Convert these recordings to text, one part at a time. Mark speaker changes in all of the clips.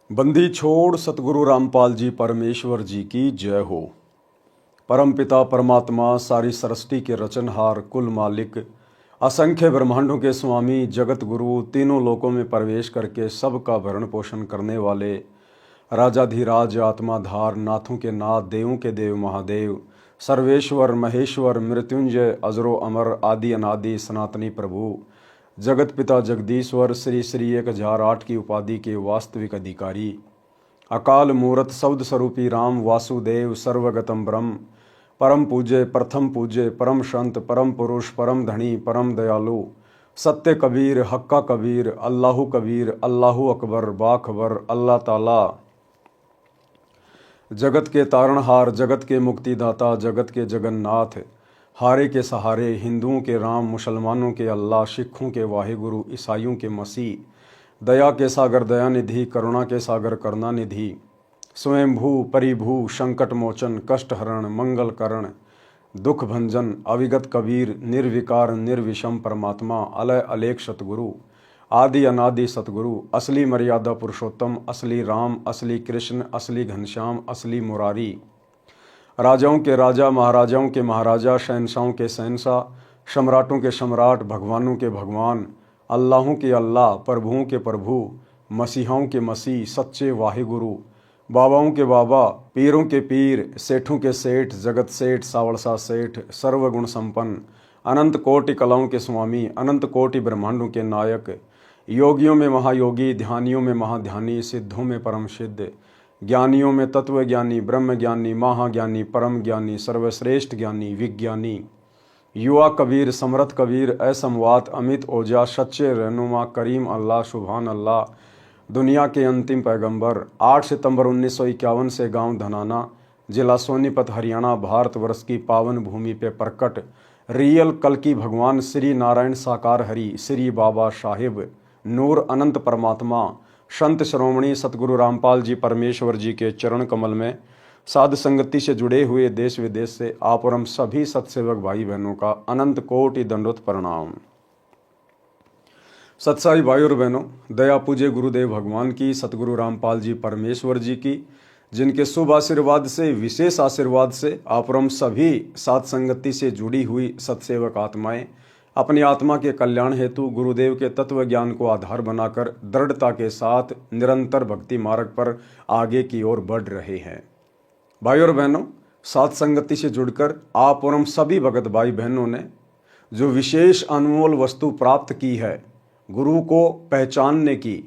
Speaker 1: बंदी छोड़ सतगुरु रामपाल जी परमेश्वर जी की जय हो। परमपिता परमात्मा सारी सृष्टि के रचनहार कुल मालिक असंख्य ब्रह्मांडों के स्वामी जगत गुरु तीनों लोकों में प्रवेश करके सबका भरण पोषण करने वाले राजाधिराज आत्माधार नाथों के नाथ देवों के देव महादेव सर्वेश्वर महेश्वर मृत्युंजय अजरो अमर आदि अनादि सनातनी प्रभु जगत पिता जगदीश्वर श्री श्री 1008 की उपाधि के वास्तविक अधिकारी अकाल मूरत शब्द स्वरूपी राम वासुदेव सर्वगतम ब्रह्म परम पूज्य प्रथम पूज्य परम संत परम पुरुष परम धनी परम दयालु सत्य कबीर हक्का कबीर अल्लाहु कबीर अल्लाहु अकबर बाखबर अल्लाह ताला जगत के तारणहार जगत के मुक्तिदाता जगत के जगन्नाथ हारे के सहारे हिंदुओं के राम मुसलमानों के अल्लाह सिखों के वाहिगुरु ईसाइयों के मसीह दया के सागर दयानिधि करुणा के सागर करुणानिधि स्वयंभू परिभू संकट मोचन कष्ट हरण मंगल करण दुख भंजन अविगत कबीर निर्विकार निर्विषम परमात्मा अलय अलेख सतगुरु आदि अनादि सतगुरु असली मर्यादा पुरुषोत्तम असली राम असली कृष्ण असली घनश्याम असली मुरारी राजाओं के राजा महाराजाओं के महाराजा शहनशाहों के शहनशाह सम्राटों के सम्राट भगवानों के भगवान अल्लाहों के अल्लाह प्रभुओं के प्रभु मसीहाओं के मसीह सच्चे वाहिगुरु बाबाओं के बाबा पीरों के पीर सेठों के सेठ जगत सेठ सावड़सा सेठ सर्वगुण संपन्न अनंत कोटि कलाओं के स्वामी अनंत कोटि ब्रह्मांडों के नायक योगियों में महायोगी ध्यानियों में महाध्यानी सिद्धों में परम सिद्ध ज्ञानियों में तत्व ज्ञानी ब्रह्म ज्ञानी महाज्ञानी परम ज्ञानी सर्वश्रेष्ठ ज्ञानी विज्ञानी युवा कबीर समर्थ कबीर असमवात अमित ओजा सच्चे रहनुमा करीम अल्लाह सुभान अल्लाह दुनिया के अंतिम पैगंबर 8 सितंबर 1951 से गांव धनाना जिला सोनीपत हरियाणा भारतवर्ष की पावन भूमि पे प्रकट रियल कल्कि भगवान श्री नारायण साकार हरि श्री बाबा साहिब नूर अनंत परमात्मा संत श्रोमणी सतगुरु रामपाल जी परमेश्वर जी के चरण कमल में साध संगति से जुड़े हुए देश विदेश से आप और हम सभी सत्सेवक भाई बहनों का अनंत कोटि दंडोत प्रणाम। सत्साई भाई और बहनों, दया पूज्य गुरुदेव भगवान की सतगुरु रामपाल जी परमेश्वर जी की जिनके शुभ आशीर्वाद से विशेष आशीर्वाद से आप और हम सभी साध संगति से जुड़ी हुई सत्सेवक आत्माएं अपनी आत्मा के कल्याण हेतु गुरुदेव के तत्व ज्ञान को आधार बनाकर दृढ़ता के साथ निरंतर भक्ति मार्ग पर आगे की ओर बढ़ रहे हैं। भाई और बहनों, साध संगति से जुड़कर आप और हम सभी भगत भाई बहनों ने जो विशेष अनमोल वस्तु प्राप्त की है गुरु को पहचानने की,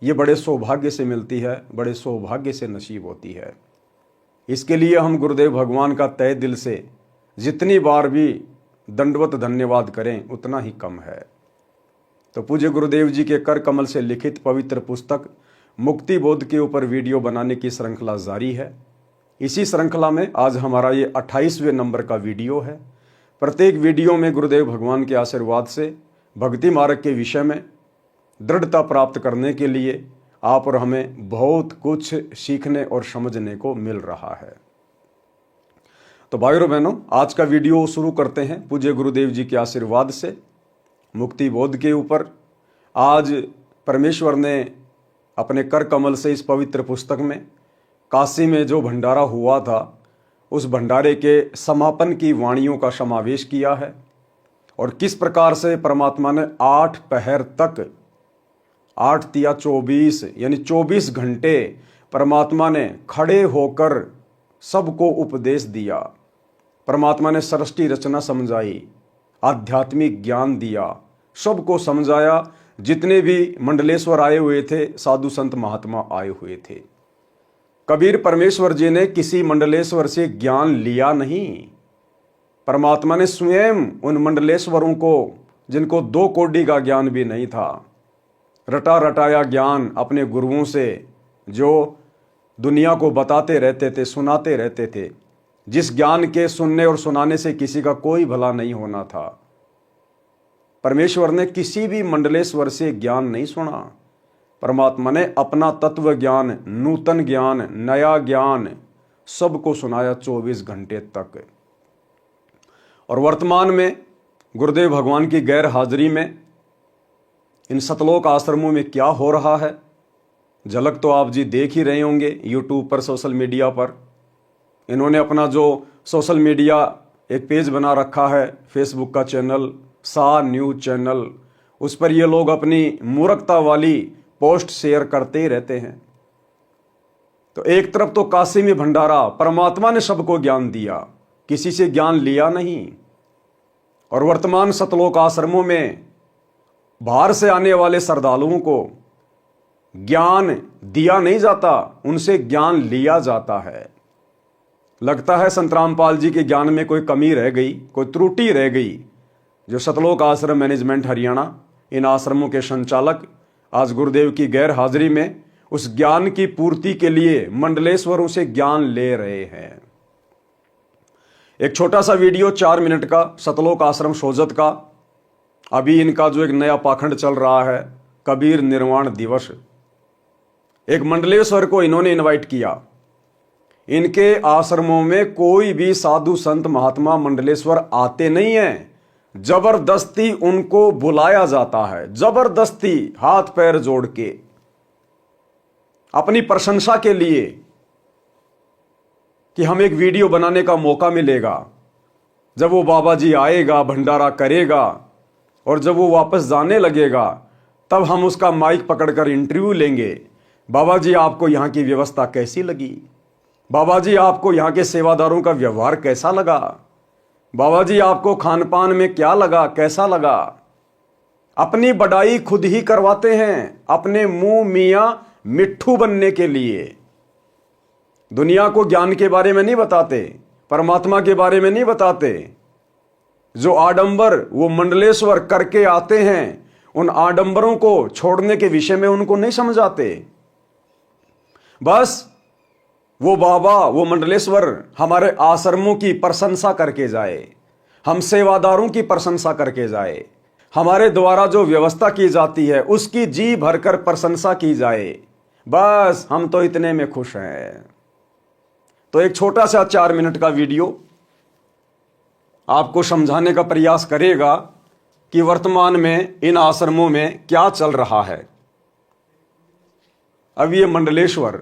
Speaker 1: ये बड़े सौभाग्य से मिलती है, बड़े सौभाग्य से नसीब होती है। इसके लिए हम गुरुदेव भगवान का तहे दिल से जितनी बार भी दंडवत धन्यवाद करें उतना ही कम है। तो पूज्य गुरुदेव जी के कर कमल से लिखित पवित्र पुस्तक मुक्ति बोध के ऊपर वीडियो बनाने की श्रृंखला जारी है। इसी श्रृंखला में आज हमारा ये 28वें नंबर का वीडियो है। प्रत्येक वीडियो में गुरुदेव भगवान के आशीर्वाद से भक्ति मार्ग के विषय में दृढ़ता प्राप्त करने के लिए आप और हमें बहुत कुछ सीखने और समझने को मिल रहा है। तो भाई और बहनों, आज का वीडियो शुरू करते हैं पूज्य गुरुदेव जी के आशीर्वाद से मुक्ति बोध के ऊपर। आज परमेश्वर ने अपने कर कमल से इस पवित्र पुस्तक में काशी में जो भंडारा हुआ था उस भंडारे के समापन की वाणियों का समावेश किया है और किस प्रकार से परमात्मा ने 8 पहर तक 8 तिया 24 यानी 24 घंटे परमात्मा ने खड़े होकर सबको उपदेश दिया। परमात्मा ने सृष्टि रचना समझाई, आध्यात्मिक ज्ञान दिया, सबको समझाया। जितने भी मंडलेश्वर आए हुए थे, साधु संत महात्मा आए हुए थे, कबीर परमेश्वर जी ने किसी मंडलेश्वर से ज्ञान लिया नहीं। परमात्मा ने स्वयं उन मंडलेश्वरों को, जिनको 2 कौड़ी का ज्ञान भी नहीं था, रटा रटाया ज्ञान अपने गुरुओं से जो दुनिया को बताते रहते थे, सुनाते रहते थे, जिस ज्ञान के सुनने और सुनाने से किसी का कोई भला नहीं होना था। परमेश्वर ने किसी भी मंडलेश्वर से ज्ञान नहीं सुना। परमात्मा ने अपना तत्व ज्ञान, नूतन ज्ञान, नया ज्ञान सबको सुनाया 24 घंटे तक। और वर्तमान में गुरुदेव भगवान की गैर हाजिरी में इन सतलोक आश्रमों में क्या हो रहा है झलक तो आप जी देख ही रहे होंगे यूट्यूब पर, सोशल मीडिया पर। इन्होंने अपना जो सोशल मीडिया एक पेज बना रखा है, फेसबुक का चैनल, सा न्यूज चैनल, उस पर ये लोग अपनी मूर्खता वाली पोस्ट शेयर करते ही रहते हैं। तो एक तरफ तो काशी में भंडारा, परमात्मा ने सबको ज्ञान दिया, किसी से ज्ञान लिया नहीं। और वर्तमान सतलोक आश्रमों में बाहर से आने वाले श्रद्धालुओं को ज्ञान दिया नहीं जाता, उनसे ज्ञान लिया जाता है। लगता है संत रामपाल जी के ज्ञान में कोई कमी रह गई, कोई त्रुटि रह गई। जो सतलोक आश्रम मैनेजमेंट हरियाणा, इन आश्रमों के संचालक आज गुरुदेव की गैर हाजिरी में उस ज्ञान की पूर्ति के लिए मंडलेश्वरों से ज्ञान ले रहे हैं। एक छोटा सा वीडियो 4 मिनट का सतलोक आश्रम सोजत का। अभी इनका जो एक नया पाखंड चल रहा है, कबीर निर्वाण दिवस, एक मंडलेश्वर को इन्होंने इनवाइट किया। इनके आश्रमों में कोई भी साधु संत महात्मा मंडलेश्वर आते नहीं हैं, जबरदस्ती उनको बुलाया जाता है, जबरदस्ती हाथ पैर जोड़ के, अपनी प्रशंसा के लिए कि हम एक वीडियो बनाने का मौका मिलेगा। जब वो बाबा जी आएगा, भंडारा करेगा, और जब वो वापस जाने लगेगा, तब हम उसका माइक पकड़कर इंटरव्यू लेंगे। बाबा जी आपको यहाँ की व्यवस्था कैसी लगी? बाबा जी आपको यहाँ के सेवादारों का व्यवहार कैसा लगा? बाबा जी आपको खान पान में क्या लगा, कैसा लगा? अपनी बड़ाई खुद ही करवाते हैं, अपने मुंह मियां मिट्ठू बनने के लिए। दुनिया को ज्ञान के बारे में नहीं बताते, परमात्मा के बारे में नहीं बताते। जो आडंबर वो मंडलेश्वर करके आते हैं, उन आडंबरों को छोड़ने के विषय में उनको नहीं समझाते। बस वो बाबा, वो मंडलेश्वर हमारे आश्रमों की प्रशंसा करके जाए, हम सेवादारों की प्रशंसा करके जाए, हमारे द्वारा जो व्यवस्था की जाती है उसकी जी भरकर प्रशंसा की जाए। बस हम तो इतने में खुश हैं। तो एक छोटा सा 4 मिनट का वीडियो आपको समझाने का प्रयास करेगा कि वर्तमान में इन आश्रमों में क्या चल रहा है। अब ये मंडलेश्वर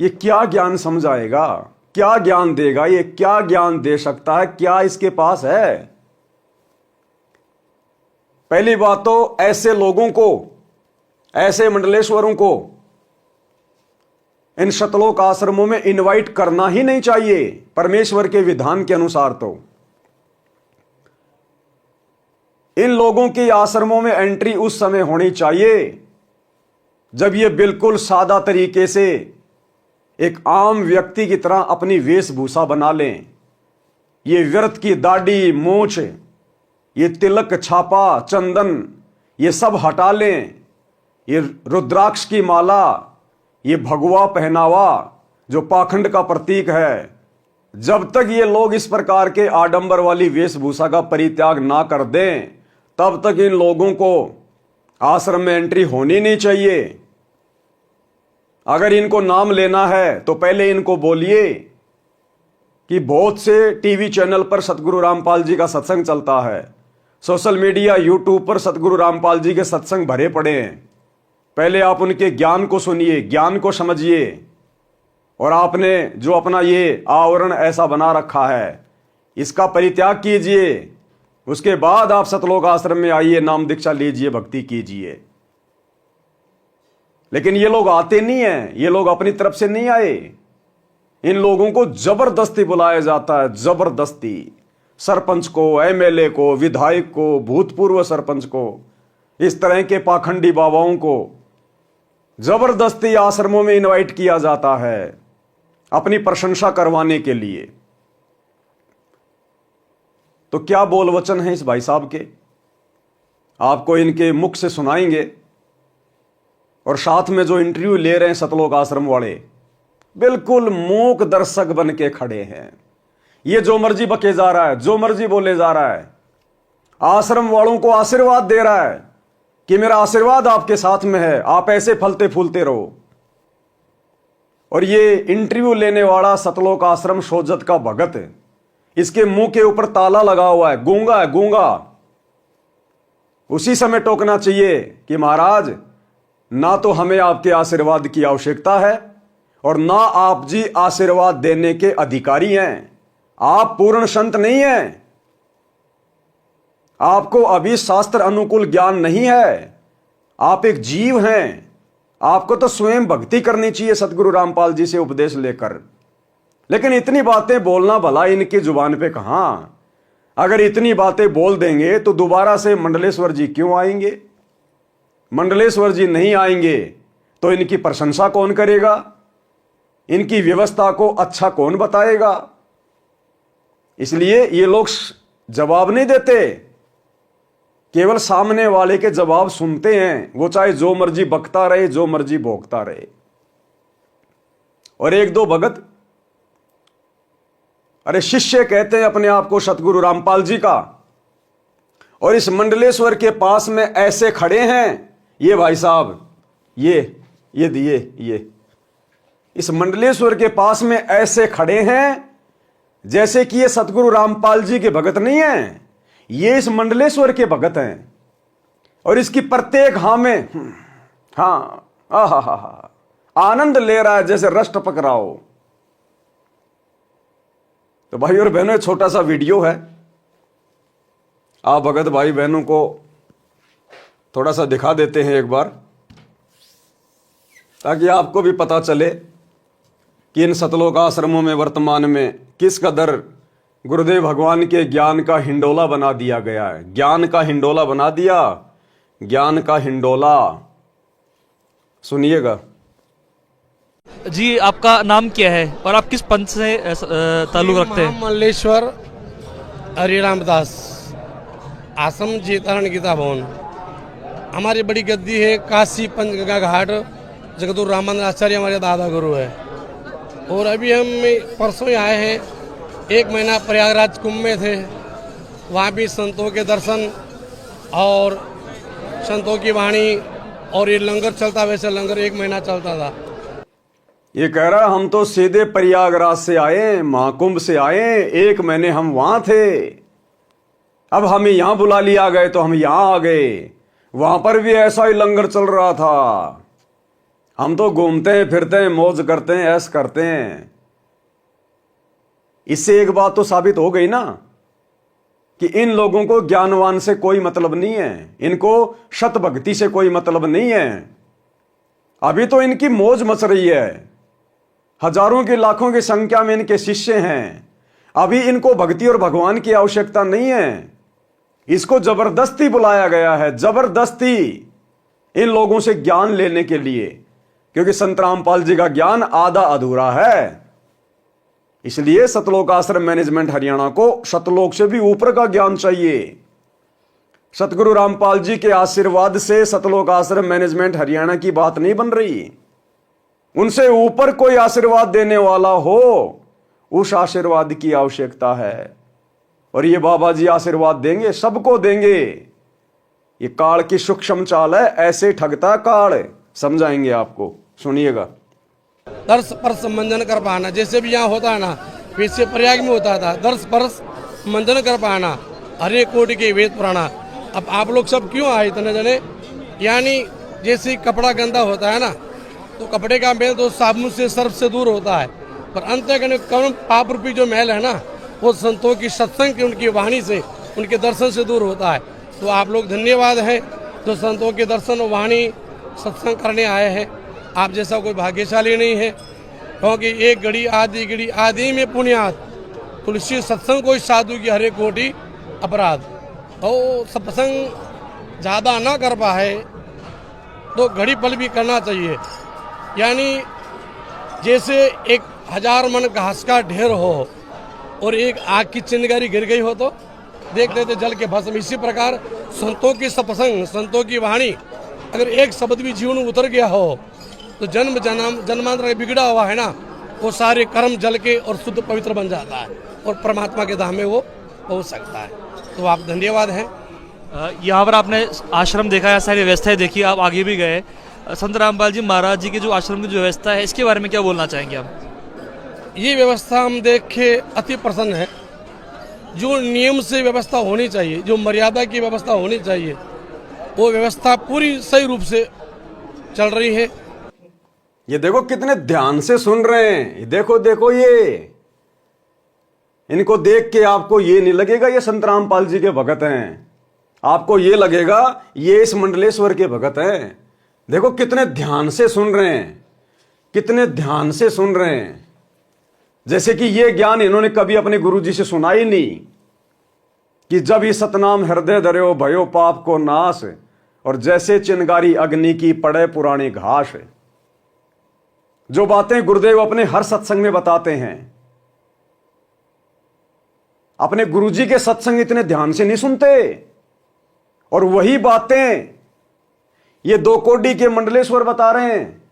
Speaker 1: ये क्या ज्ञान समझाएगा, क्या ज्ञान देगा, ये क्या ज्ञान दे सकता है, क्या इसके पास है? पहली बात तो ऐसे लोगों को, ऐसे मंडलेश्वरों को इन सतलोक आश्रमों में इनवाइट करना ही नहीं चाहिए परमेश्वर के विधान के अनुसार। तो इन लोगों की आश्रमों में एंट्री उस समय होनी चाहिए जब ये बिल्कुल सादा तरीके से एक आम व्यक्ति की तरह अपनी वेशभूषा बना लें। ये व्यर्थ की दाढ़ी, मूछ, ये तिलक, छापा, चंदन, ये सब हटा लें। ये रुद्राक्ष की माला, ये भगवा पहनावा जो पाखंड का प्रतीक है, जब तक ये लोग इस प्रकार के आडंबर वाली वेशभूषा का परित्याग ना कर दें, तब तक इन लोगों को आश्रम में एंट्री होनी नहीं चाहिए। अगर इनको नाम लेना है तो पहले इनको बोलिए कि बहुत से टीवी चैनल पर सतगुरु रामपाल जी का सत्संग चलता है, सोशल मीडिया यूट्यूब पर सतगुरु रामपाल जी के सत्संग भरे पड़े हैं। पहले आप उनके ज्ञान को सुनिए, ज्ञान को समझिए, और आपने जो अपना ये आवरण ऐसा बना रखा है इसका परित्याग कीजिए। उसके बाद आप सतलोक आश्रम में आइए, नाम दीक्षा लीजिए, भक्ति कीजिए। लेकिन ये लोग आते नहीं हैं, ये लोग अपनी तरफ से नहीं आए। इन लोगों को जबरदस्ती बुलाया जाता है, जबरदस्ती। सरपंच को, एमएलए को, विधायक को, भूतपूर्व सरपंच को, इस तरह के पाखंडी बाबाओं को जबरदस्ती आश्रमों में इनवाइट किया जाता है अपनी प्रशंसा करवाने के लिए। तो क्या बोल वचन है इस भाई साहब के, आपको इनके मुख से सुनाएंगे। और साथ में जो इंटरव्यू ले रहे हैं सतलोक आश्रम वाले, बिल्कुल मूक दर्शक बन के खड़े हैं। ये जो मर्जी बके जा रहा है, जो मर्जी बोले जा रहा है, आश्रम वालों को आशीर्वाद दे रहा है कि मेरा आशीर्वाद आपके साथ में है, आप ऐसे फलते फूलते रहो। और ये इंटरव्यू लेने वाला सतलोक आश्रम सोजत का भगत है, इसके मुंह के ऊपर ताला लगा हुआ है, गूंगा है, गूंगा। उसी समय टोकना चाहिए कि महाराज ना तो हमें आपके आशीर्वाद की आवश्यकता है और ना आप जी आशीर्वाद देने के अधिकारी हैं। आप पूर्ण संत नहीं हैं, आपको अभी शास्त्र अनुकूल ज्ञान नहीं है, आप एक जीव हैं। आपको तो स्वयं भक्ति करनी चाहिए सतगुरु रामपाल जी से उपदेश लेकर। लेकिन इतनी बातें बोलना भला इनकी जुबान पे कहां। अगर इतनी बातें बोल देंगे तो दोबारा से मंडलेश्वर जी क्यों आएंगे? मंडलेश्वर जी नहीं आएंगे तो इनकी प्रशंसा कौन करेगा? इनकी व्यवस्था को अच्छा कौन बताएगा? इसलिए ये लोग जवाब नहीं देते, केवल सामने वाले के जवाब सुनते हैं। वो चाहे जो मर्जी बकता रहे, जो मर्जी भोगता रहे। और एक दो भगत, अरे शिष्य कहते हैं अपने आप को सतगुरु रामपाल जी का, और इस मंडलेश्वर के पास में ऐसे खड़े हैं। ये भाई साहब, ये इस मंडलेश्वर के पास में ऐसे खड़े हैं जैसे कि ये सतगुरु रामपाल जी के भगत नहीं हैं, ये इस मंडलेश्वर के भगत हैं। और इसकी प्रत्येक हाँ में आनंद ले रहा है जैसे रस टपक रहा हो। तो भाई और बहनों, छोटा सा वीडियो है, आप भगत भाई बहनों को थोड़ा सा दिखा देते हैं एक बार, ताकि आपको भी पता चले कि इन सतलोक आश्रमों में वर्तमान में किस कदर गुरुदेव भगवान के ज्ञान का हिंडोला बना दिया गया है। ज्ञान का हिंडोला बना दिया, ज्ञान का हिंडोला। सुनिएगा
Speaker 2: जी। आपका नाम क्या है और आप किस पंथ से ताल्लुक रखते हैं?
Speaker 3: मल्लेश्वर हरिरामदास, आश्रम जेतारण गीता भवन। हमारी बड़ी गद्दी है काशी पंचगंगा घाट। जगतगुरु रामानंद आचार्य हमारे दादा गुरु है। और अभी हम परसों ही आए हैं, 1 महीना प्रयागराज कुंभ में थे। वहाँ भी संतों के दर्शन और संतों की वाणी, और ये लंगर चलता, वैसे लंगर 1 महीना चलता था।
Speaker 1: ये कह रहा हम तो सीधे प्रयागराज से आए, महाकुंभ से आए, 1 महीने हम वहां थे, अब हमें यहां बुला लिया गए तो हम यहां आ गए। वहां पर भी ऐसा ही लंगर चल रहा था। हम तो घूमते हैं, फिरते हैं, मौज करते हैं, ऐश करते हैं। इससे एक बात तो साबित हो गई ना कि इन लोगों को ज्ञानवान से कोई मतलब नहीं है, इनको शत भक्ति से कोई मतलब नहीं है। अभी तो इनकी मौज मच रही है, हजारों की लाखों की संख्या में इनके शिष्य हैं। अभी इनको भक्ति और भगवान की आवश्यकता नहीं है। इसको जबरदस्ती बुलाया गया है, जबरदस्ती इन लोगों से ज्ञान लेने के लिए, क्योंकि संत रामपाल जी का ज्ञान आधा अधूरा है। इसलिए सतलोक आश्रम मैनेजमेंट हरियाणा को सतलोक से भी ऊपर का ज्ञान चाहिए। सतगुरु रामपाल जी के आशीर्वाद से सतलोक आश्रम मैनेजमेंट हरियाणा की बात नहीं बन रही। उनसे ऊपर कोई आशीर्वाद देने वाला हो, उस आशीर्वाद की आवश्यकता है। और ये बाबा जी आशीर्वाद देंगे, सबको देंगे। ये काल की सूक्ष्म चाल है, ऐसे ठगता काल। समझाएंगे आपको, सुनिएगा।
Speaker 3: दर्श परस मंजन कर पाना, जैसे भी यहाँ होता है ना, वैसे प्रयाग में होता था। दर्श परस मंजन कर पाना, हरे कोटि के वेद पुराना। अब आप लोग सब क्यों आए इतने जने? यानी जैसे कपड़ा गंदा होता है ना, तो कपड़े का मैल तो साबुन से, सर्फ से दूर होता है, पर अंतःकरण कर्म पाप रूपी जो मैल है ना, वो संतों की सत्संग की, उनकी वाणी से, उनके दर्शन से दूर होता है। तो आप लोग धन्यवाद हैं जो संतों के दर्शन और वाणी सत्संग करने आए हैं। आप जैसा कोई भाग्यशाली नहीं है, क्योंकि एक घड़ी आदि में पुण्यात, तुलसी सत्संग कोई साधु की हरे कोटि अपराध। और सत्संग ज़्यादा ना कर पाए तो घड़ी पल भी करना चाहिए। यानी जैसे 1000 मन घास का ढेर हो और एक आग की चिंगारी गिर गई हो तो देखते थे जल के भस्म। इसी प्रकार संतों की सत्संग, संतों की वाणी, अगर एक शब्द भी जीवन में उतर गया हो तो जन्मांतर बिगड़ा हुआ है ना, वो सारे कर्म जल के और शुद्ध पवित्र बन जाता है और परमात्मा के धाम में वो पहुंच सकता है। तो आप धन्यवाद हैं।
Speaker 2: यहाँ पर आपने आश्रम देखा है, सारी व्यवस्थाएं देखी, आप आगे भी गए। संत रामपाल जी महाराज जी के जो आश्रम की जो व्यवस्था है, इसके बारे में क्या बोलना चाहेंगे आप?
Speaker 3: ये व्यवस्था हम देख के अति प्रसन्न है। जो नियम से व्यवस्था होनी चाहिए, जो मर्यादा की व्यवस्था होनी चाहिए, वो व्यवस्था पूरी सही रूप से चल रही है।
Speaker 1: ये देखो कितने ध्यान से सुन रहे हैं, ये देखो देखो, ये इनको देख के आपको ये नहीं लगेगा ये संत रामपाल जी के भगत हैं, आपको ये लगेगा ये इस मंडलेश्वर के भगत हैं। देखो कितने ध्यान से सुन रहे हैं, कितने ध्यान से सुन रहे हैं, जैसे कि ये ज्ञान इन्होंने कभी अपने गुरु जी से सुना ही नहीं कि जब ये सतनाम हृदय धर्यो भयो पाप को नाश, और जैसे चिंगारी अग्नि की पड़े पुरानी घास। जो बातें गुरुदेव अपने हर सत्संग में बताते हैं, अपने गुरुजी के सत्संग इतने ध्यान से नहीं सुनते, और वही बातें ये दो कोडी के मंडलेश्वर बता रहे हैं,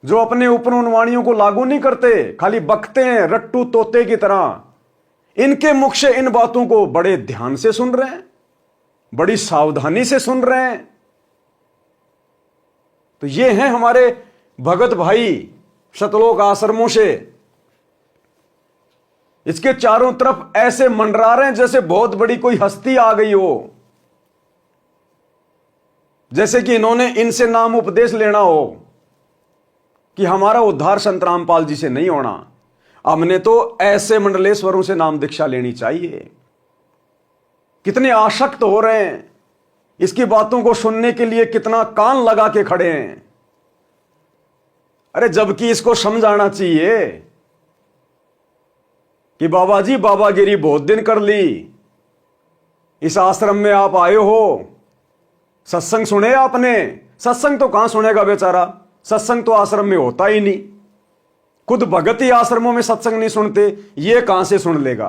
Speaker 1: जो अपने ऊपर उन वाणियों को लागू नहीं करते, खाली बकते हैं रट्टू तोते की तरह। इनके मुख से इन बातों को बड़े ध्यान से सुन रहे हैं, बड़ी सावधानी से सुन रहे हैं। तो ये हैं हमारे भगत भाई सतलोक आश्रमों से। इसके चारों तरफ ऐसे मंडरा रहे हैं जैसे बहुत बड़ी कोई हस्ती आ गई हो, जैसे कि इन्होंने इनसे नाम उपदेश लेना हो कि हमारा उद्धार संत रामपाल जी से नहीं होना, हमने तो ऐसे मंडलेश्वरों से नाम दीक्षा लेनी चाहिए। कितने आसक्त हो रहे हैं, इसकी बातों को सुनने के लिए कितना कान लगा के खड़े हैं। अरे जबकि इसको समझाना चाहिए कि बाबा जी बाबागिरी बहुत दिन कर ली, इस आश्रम में आप आए हो, सत्संग सुने आपने? सत्संग तो कहां सुनेगा बेचारा, सत्संग तो आश्रम में होता ही नहीं। खुद भगत ही आश्रमों में सत्संग नहीं सुनते, ये कहां से सुन लेगा?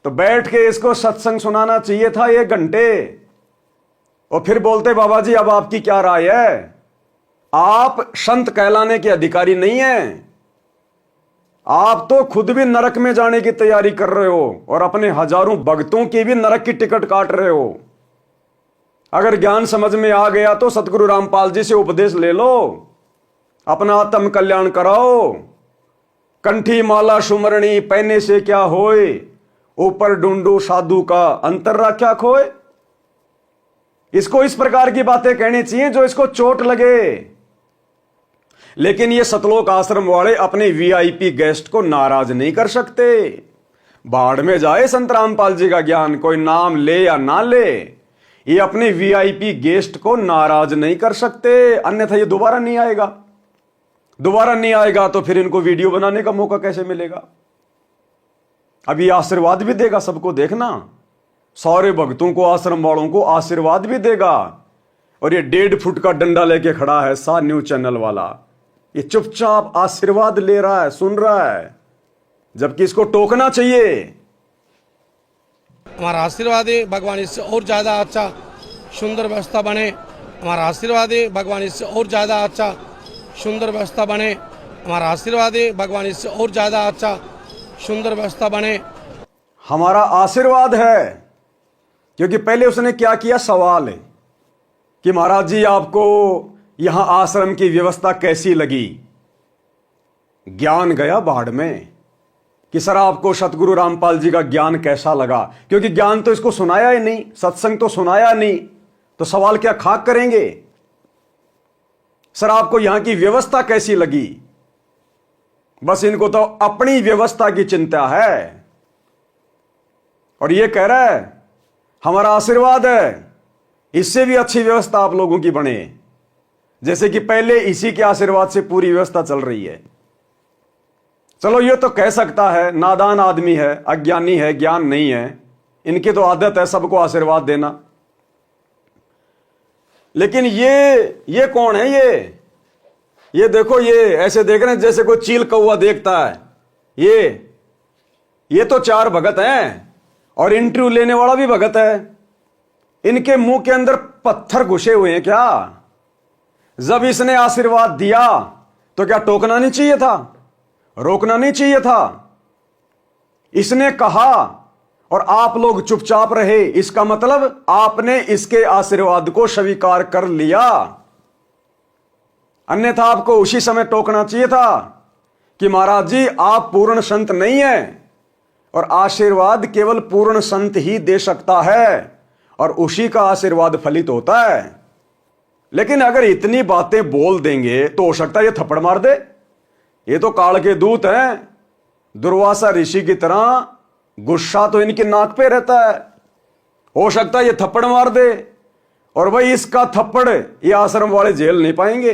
Speaker 1: तो बैठ के इसको सत्संग सुनाना चाहिए था 1 घंटे, और फिर बोलते बाबा जी अब आपकी क्या राय है? आप संत कहलाने के अधिकारी नहीं हैं, आप तो खुद भी नरक में जाने की तैयारी कर रहे हो और अपने हजारों भक्तों की भी नरक की टिकट काट रहे हो। अगर ज्ञान समझ में आ गया तो सतगुरु रामपाल जी से उपदेश ले लो, अपना आत्म कल्याण कराओ। कंठी माला सुमरणी पहने से क्या होए, ऊपर ढूंढो साधु का अंतर राख्या खोए। इसको इस प्रकार की बातें कहनी चाहिए जो इसको चोट लगे। लेकिन ये सतलोक आश्रम वाले अपने वीआईपी गेस्ट को नाराज नहीं कर सकते। बाढ़ में जाए संत रामपाल जी का ज्ञान, कोई नाम ले या ना ले, ये अपने वीआईपी गेस्ट को नाराज नहीं कर सकते, अन्यथा ये दोबारा नहीं आएगा। दोबारा नहीं आएगा तो फिर इनको वीडियो बनाने का मौका कैसे मिलेगा? अभी आशीर्वाद भी देगा सबको, देखना, सारे भक्तों को, आश्रम वालों को आशीर्वाद भी देगा। और ये 1.5 फुट का डंडा लेके खड़ा है सा न्यूज चैनल वाला, ये चुपचाप आशीर्वाद ले रहा है, सुन रहा है, जबकि इसको टोकना चाहिए।
Speaker 3: हमारा आशीर्वाद है भगवान इससे और ज़्यादा अच्छा सुंदर व्यवस्था बने। हमारा आशीर्वाद है भगवान इससे और ज़्यादा अच्छा सुंदर व्यवस्था बने। हमारा आशीर्वाद है भगवान इससे और ज़्यादा अच्छा सुंदर व्यवस्था बने।
Speaker 1: हमारा आशीर्वाद है, क्योंकि पहले उसने क्या किया, सवाल है कि महाराज जी आपको यहां आश्रम की व्यवस्था कैसी लगी? ज्ञान गया बाढ़ में कि सर आपको सतगुरु रामपाल जी का ज्ञान कैसा लगा? क्योंकि ज्ञान तो इसको सुनाया ही नहीं, सत्संग तो सुनाया नहीं, तो सवाल क्या खाक करेंगे? सर आपको यहां की व्यवस्था कैसी लगी? बस इनको तो अपनी व्यवस्था की चिंता है। और ये कह रहा है हमारा आशीर्वाद है इससे भी अच्छी व्यवस्था आप लोगों की बने, जैसे कि पहले इसी के आशीर्वाद से पूरी व्यवस्था चल रही है। चलो ये तो कह सकता है, नादान आदमी है, अज्ञानी है, ज्ञान नहीं है, इनकी तो आदत है सबको आशीर्वाद देना। लेकिन ये कौन है? ये देखो, ये ऐसे देख रहे हैं जैसे कोई चील कौवा देखता है। ये तो 4 भगत हैं और इंटरव्यू लेने वाला भी भगत है। इनके मुंह के अंदर पत्थर घुसे हुए हैं क्या? जब इसने आशीर्वाद दिया तो क्या टोकना नहीं चाहिए था? रोकना नहीं चाहिए था? इसने कहा और आप लोग चुपचाप रहे, इसका मतलब आपने इसके आशीर्वाद को स्वीकार कर लिया। अन्यथा आपको उसी समय टोकना चाहिए था कि महाराज जी आप पूर्ण संत नहीं हैं और आशीर्वाद केवल पूर्ण संत ही दे सकता है और उसी का आशीर्वाद फलित होता है। लेकिन अगर इतनी बातें बोल देंगे तो हो सकता है ये थप्पड़ मार दे। ये तो काल के दूत हैं, दुर्वासा ऋषि की तरह गुस्सा तो इनकी नाक पे रहता है। हो सकता है ये थप्पड़ मार दे, और भाई इसका थप्पड़ ये आश्रम वाले झेल नहीं पाएंगे,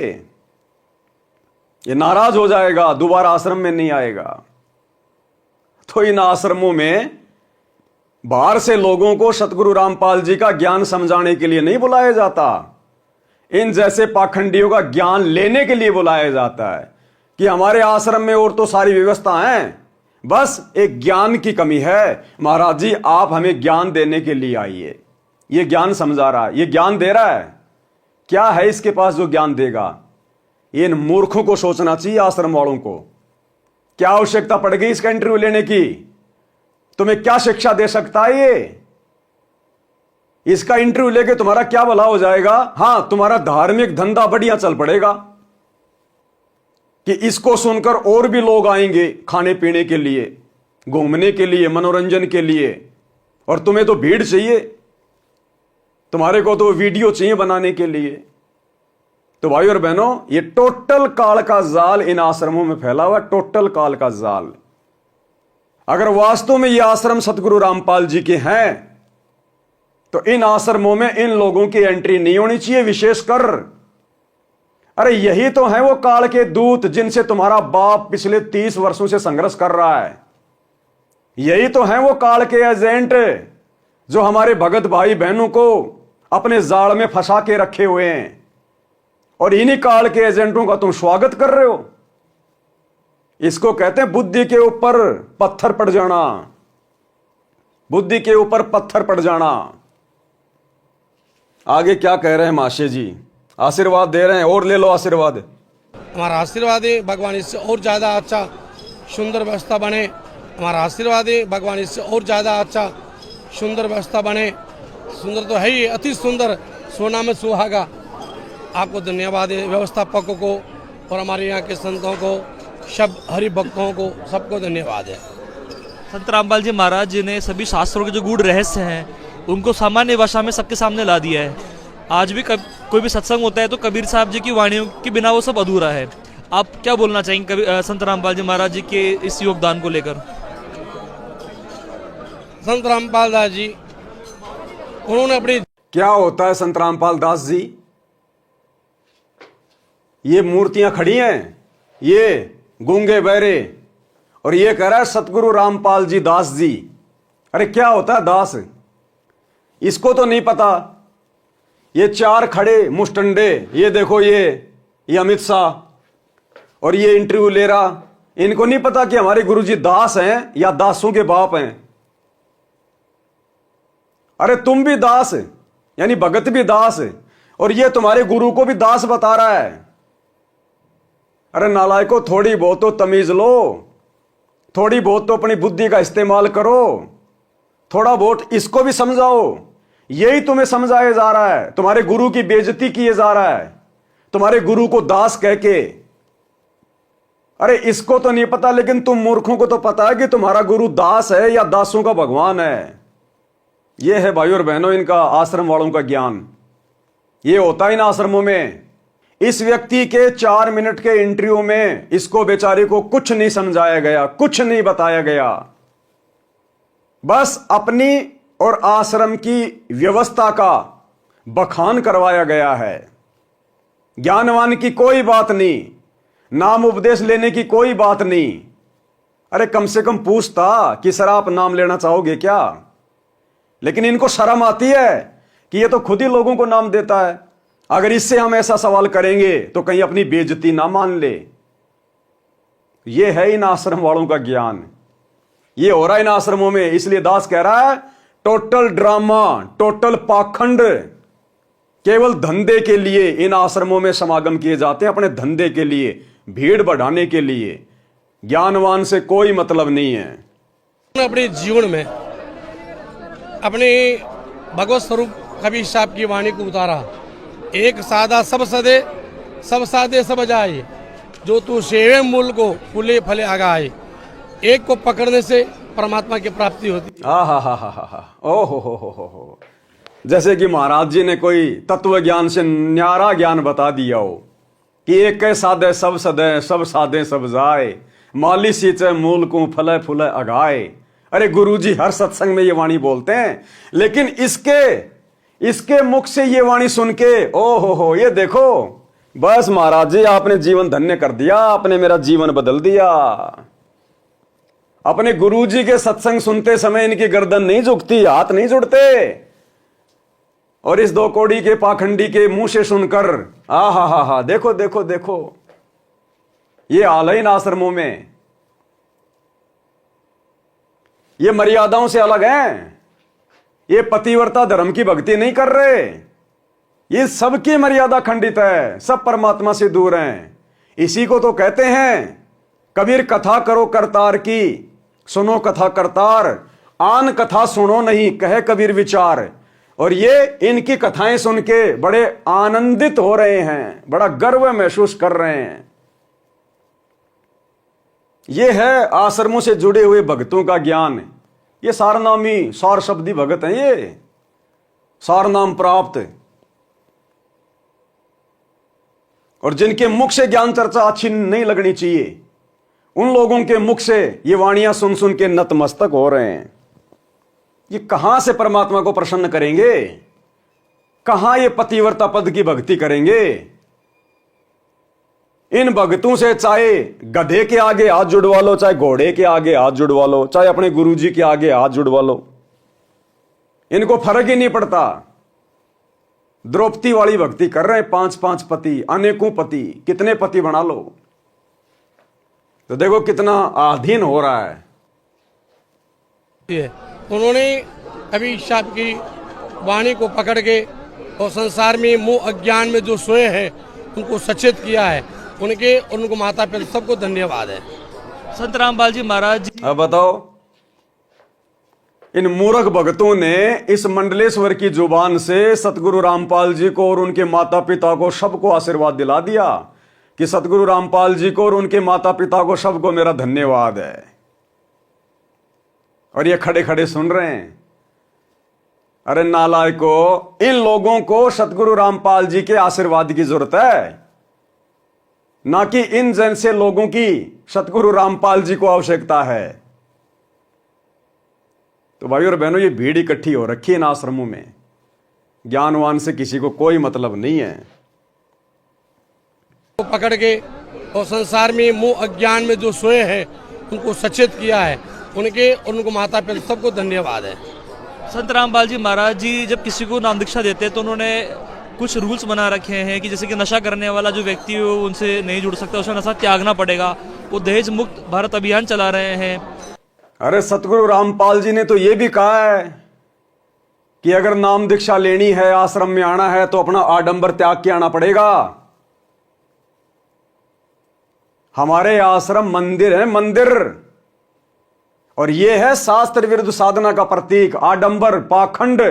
Speaker 1: ये नाराज हो जाएगा, दोबारा आश्रम में नहीं आएगा। तो इन आश्रमों में बाहर से लोगों को सतगुरु रामपाल जी का ज्ञान समझाने के लिए नहीं बुलाया जाता, इन जैसे पाखंडियों का ज्ञान लेने के लिए बुलाया जाता है कि हमारे आश्रम में और तो सारी व्यवस्था है, बस एक ज्ञान की कमी है। महाराज जी आप हमें ज्ञान देने के लिए आइए। ये ज्ञान समझा रहा है, ये ज्ञान दे रहा है, क्या है इसके पास जो ज्ञान देगा? इन मूर्खों को सोचना चाहिए, आश्रम वालों को। क्या आवश्यकता पड़ गई इसका इंटरव्यू लेने की? तुम्हें क्या शिक्षा दे सकता है ये? इसका इंटरव्यू लेके तुम्हारा क्या भला हो जाएगा? हां, तुम्हारा धार्मिक धंधा बढ़िया चल पड़ेगा कि इसको सुनकर और भी लोग आएंगे खाने पीने के लिए, घूमने के लिए, मनोरंजन के लिए। और तुम्हें तो भीड़ चाहिए, तुम्हारे को तो वीडियो चाहिए बनाने के लिए। तो भाई और बहनों, ये टोटल काल का जाल इन आश्रमों में फैला हुआ, टोटल काल का जाल। अगर वास्तव में ये आश्रम सतगुरु रामपाल जी के हैं तो इन आश्रमों में इन लोगों की एंट्री नहीं होनी चाहिए, विशेषकर। अरे यही तो है वो काल के दूत जिनसे तुम्हारा बाप पिछले 30 वर्षों से संघर्ष कर रहा है। यही तो है वो काल के एजेंट जो हमारे भगत भाई बहनों को अपने जाल में फंसा के रखे हुए हैं, और इन्हीं काल के एजेंटों का तुम स्वागत कर रहे हो। इसको कहते हैं बुद्धि के ऊपर पत्थर पड़ जाना, बुद्धि के ऊपर पत्थर पड़ जाना। आगे क्या कह रहे हैं महाशय जी? आशीर्वाद दे रहे हैं, और ले लो आशीर्वाद।
Speaker 3: हमारा आशीर्वाद है भगवान इससे और ज़्यादा अच्छा सुंदर व्यवस्था बने। हमारा आशीर्वाद है भगवान इससे और ज़्यादा अच्छा सुंदर व्यवस्था बने। सुंदर तो है ही, अति सुंदर, सोना में सुहागा। आपको धन्यवाद है, व्यवस्थापकों को और हमारे यहाँ के संतों को, सब हरि भक्तों को, सबको धन्यवाद है।
Speaker 2: संत रामपाल जी महाराज जी ने सभी शास्त्रों के जो गूढ़ रहस्य हैं उनको सामान्य भाषा में सबके सामने ला दिया है। आज भी कोई भी सत्संग होता है तो कबीर साहब जी की वाणियों के बिना वो सब अधूरा है। आप क्या बोलना चाहेंगे संत रामपाल जी महाराज जी के इस योगदान को लेकर?
Speaker 3: संत रामपाल दास जी, उन्होंने अपनी,
Speaker 1: क्या होता है संत रामपाल दास जी? ये मूर्तियां खड़ी हैं, ये गूंगे बहरे, और ये कह रहा है सतगुरु रामपाल जी दास जी। अरे क्या होता है दास? इसको तो नहीं पता। ये चार खड़े मुस्टंडे, ये देखो, ये अमित शाह, और ये इंटरव्यू ले रहा, इनको नहीं पता कि हमारे गुरुजी दास हैं या दासों के बाप हैं। अरे तुम भी दास, यानी भगत भी दास, और ये तुम्हारे गुरु को भी दास बता रहा है। अरे नालायको, थोड़ी बहुत तो तमीज लो, थोड़ी बहुत तो अपनी बुद्धि का इस्तेमाल करो, थोड़ा बहुत इसको भी समझाओ। यही तुम्हें समझाया जा रहा है, तुम्हारे गुरु की बेइज्जती किए जा रहा है, तुम्हारे गुरु को दास कह के। अरे इसको तो नहीं पता, लेकिन तुम मूर्खों को तो पता है कि तुम्हारा गुरु दास है या दासों का भगवान है। यह है भाई और बहनों इनका, आश्रम वालों का ज्ञान। यह होता है इन आश्रमों में। इस व्यक्ति के 4 मिनट के इंटरव्यू में इसको बेचारे को कुछ नहीं समझाया गया, कुछ नहीं बताया गया, बस अपनी और आश्रम की व्यवस्था का बखान करवाया गया है। ज्ञानवान की कोई बात नहीं, नाम उपदेश लेने की कोई बात नहीं। अरे कम से कम पूछता कि सर आप नाम लेना चाहोगे क्या? लेकिन इनको शर्म आती है कि ये तो खुद ही लोगों को नाम देता है। अगर इससे हम ऐसा सवाल करेंगे तो कहीं अपनी बेइज्जती ना मान ले। ये है इन आश्रम वालों का ज्ञान, ये हो रहा है इन आश्रमों में। इसलिए दास कह रहा है टोटल ड्रामा, टोटल पाखंड, केवल धंधे के लिए इन आश्रमों में समागम किए जाते हैं, अपने धंधे के लिए, भीड़ बढ़ाने के लिए। ज्ञानवान से कोई मतलब नहीं है।
Speaker 3: अपने जीवन में अपने भगवत स्वरूप कबीर साहब की वाणी को उतारा। एक सादा सब सदे, सब सादे सब जाए, जो तू सेवे मूल को फूले फले आगाए। एक को पकड़ने से परमात्मा की प्राप्ति होती।
Speaker 1: हा, ओ हो। जैसे कि महाराज जी ने कोई तत्व ज्ञान से न्यारा ज्ञान बता दिया हो कि एक कै साधे सब सदे, सब साधे सब जाए, माली सींचे मूल को फले फूले अगाए। अरे गुरुजी हर सत्संग में ये वाणी बोलते हैं, लेकिन इसके मुख से ये वाणी सुन के ओ हो ये देखो, बस महाराज जी आपने जीवन धन्य कर दिया, आपने मेरा जीवन बदल दिया। अपने गुरुजी के सत्संग सुनते समय इनकी गर्दन नहीं झुकती, हाथ नहीं जुड़ते, और इस 2 कौड़ी के पाखंडी के मुंह से सुनकर हा देखो देखो देखो, ये हाल है इन आश्रमों में। ये मर्यादाओं से अलग हैं, ये पतिव्रता धर्म की भक्ति नहीं कर रहे, ये सबकी मर्यादा खंडित है, सब परमात्मा से दूर हैं। इसी को तो कहते हैं कबीर कथा करो करतार की, सुनो कथा करतार, आन कथा सुनो नहीं कहे कबीर विचार। और ये इनकी कथाएं सुन के बड़े आनंदित हो रहे हैं, बड़ा गर्व महसूस कर रहे हैं। ये है आश्रमों से जुड़े हुए भक्तों का ज्ञान। ये सारनामी सार शब्दी भगत हैं, ये सार नाम प्राप्त, और जिनके मुख से ज्ञान चर्चा अच्छी नहीं लगनी चाहिए, उन लोगों के मुख से ये वाणियां सुन सुन के नतमस्तक हो रहे हैं। ये कहां से परमात्मा को प्रसन्न करेंगे, कहां ये पतिव्रता पद की भक्ति करेंगे। इन भक्तों से चाहे गधे के आगे हाथ जुड़वा लो, चाहे घोड़े के आगे हाथ जुड़वा लो, चाहे अपने गुरुजी के आगे हाथ जुड़वा लो, इनको फर्क ही नहीं पड़ता। द्रौपदी वाली भक्ति कर रहे हैं, 5-5 पति, अनेकों पति, कितने पति बना लो, तो देखो कितना आधीन हो रहा है।
Speaker 3: उन्होंने कबीर साहब की वाणी को पकड़ के और संसार में मोह अज्ञान में जो सोए हैं उनको सचेत किया है, उनको माता पिता सबको धन्यवाद है।
Speaker 2: संत रामपाल जी महाराज जी,
Speaker 1: अब बताओ, इन मूर्ख भक्तों ने इस मंडलेश्वर की जुबान से सतगुरु रामपाल जी को और उनके माता पिता को सबको आशीर्वाद दिला दिया कि सतगुरु रामपाल जी को और उनके माता पिता को सबको मेरा धन्यवाद है। और ये खड़े खड़े सुन रहे हैं। अरे नालायको, इन लोगों को सतगुरु रामपाल जी के आशीर्वाद की जरूरत है, ना कि इन जैसे लोगों की सतगुरु रामपाल जी को आवश्यकता है। तो भाई और बहनों, ये भीड़ इकट्ठी हो रखी है इन आश्रमों में, ज्ञानवान से किसी को कोई मतलब नहीं है।
Speaker 3: पकड़ के और संसार में मोह अज्ञान में जो सोए हैं उनको सचेत किया है, उनको माता पिता सबको धन्यवाद है।
Speaker 2: संत रामपाल जी महाराज जी जब किसी को नाम दीक्षा देते हैं तो उन्होंने कुछ रूल्स बना रखे हैं कि जैसे कि नशा करने वाला जो व्यक्ति हो उनसे नहीं जुड़ सकता, उसे नशा त्यागना पड़ेगा। वो दहेज मुक्त भारत अभियान चला रहे हैं।
Speaker 1: अरे सतगुरु रामपाल जी ने तो ये भी कहा है कि अगर नाम दीक्षा लेनी है, आश्रम में आना है, तो अपना आडंबर त्याग के आना पड़ेगा। हमारे आश्रम मंदिर है, मंदिर, और यह है शास्त्र विरुद्ध साधना का प्रतीक, आडंबर, पाखंड।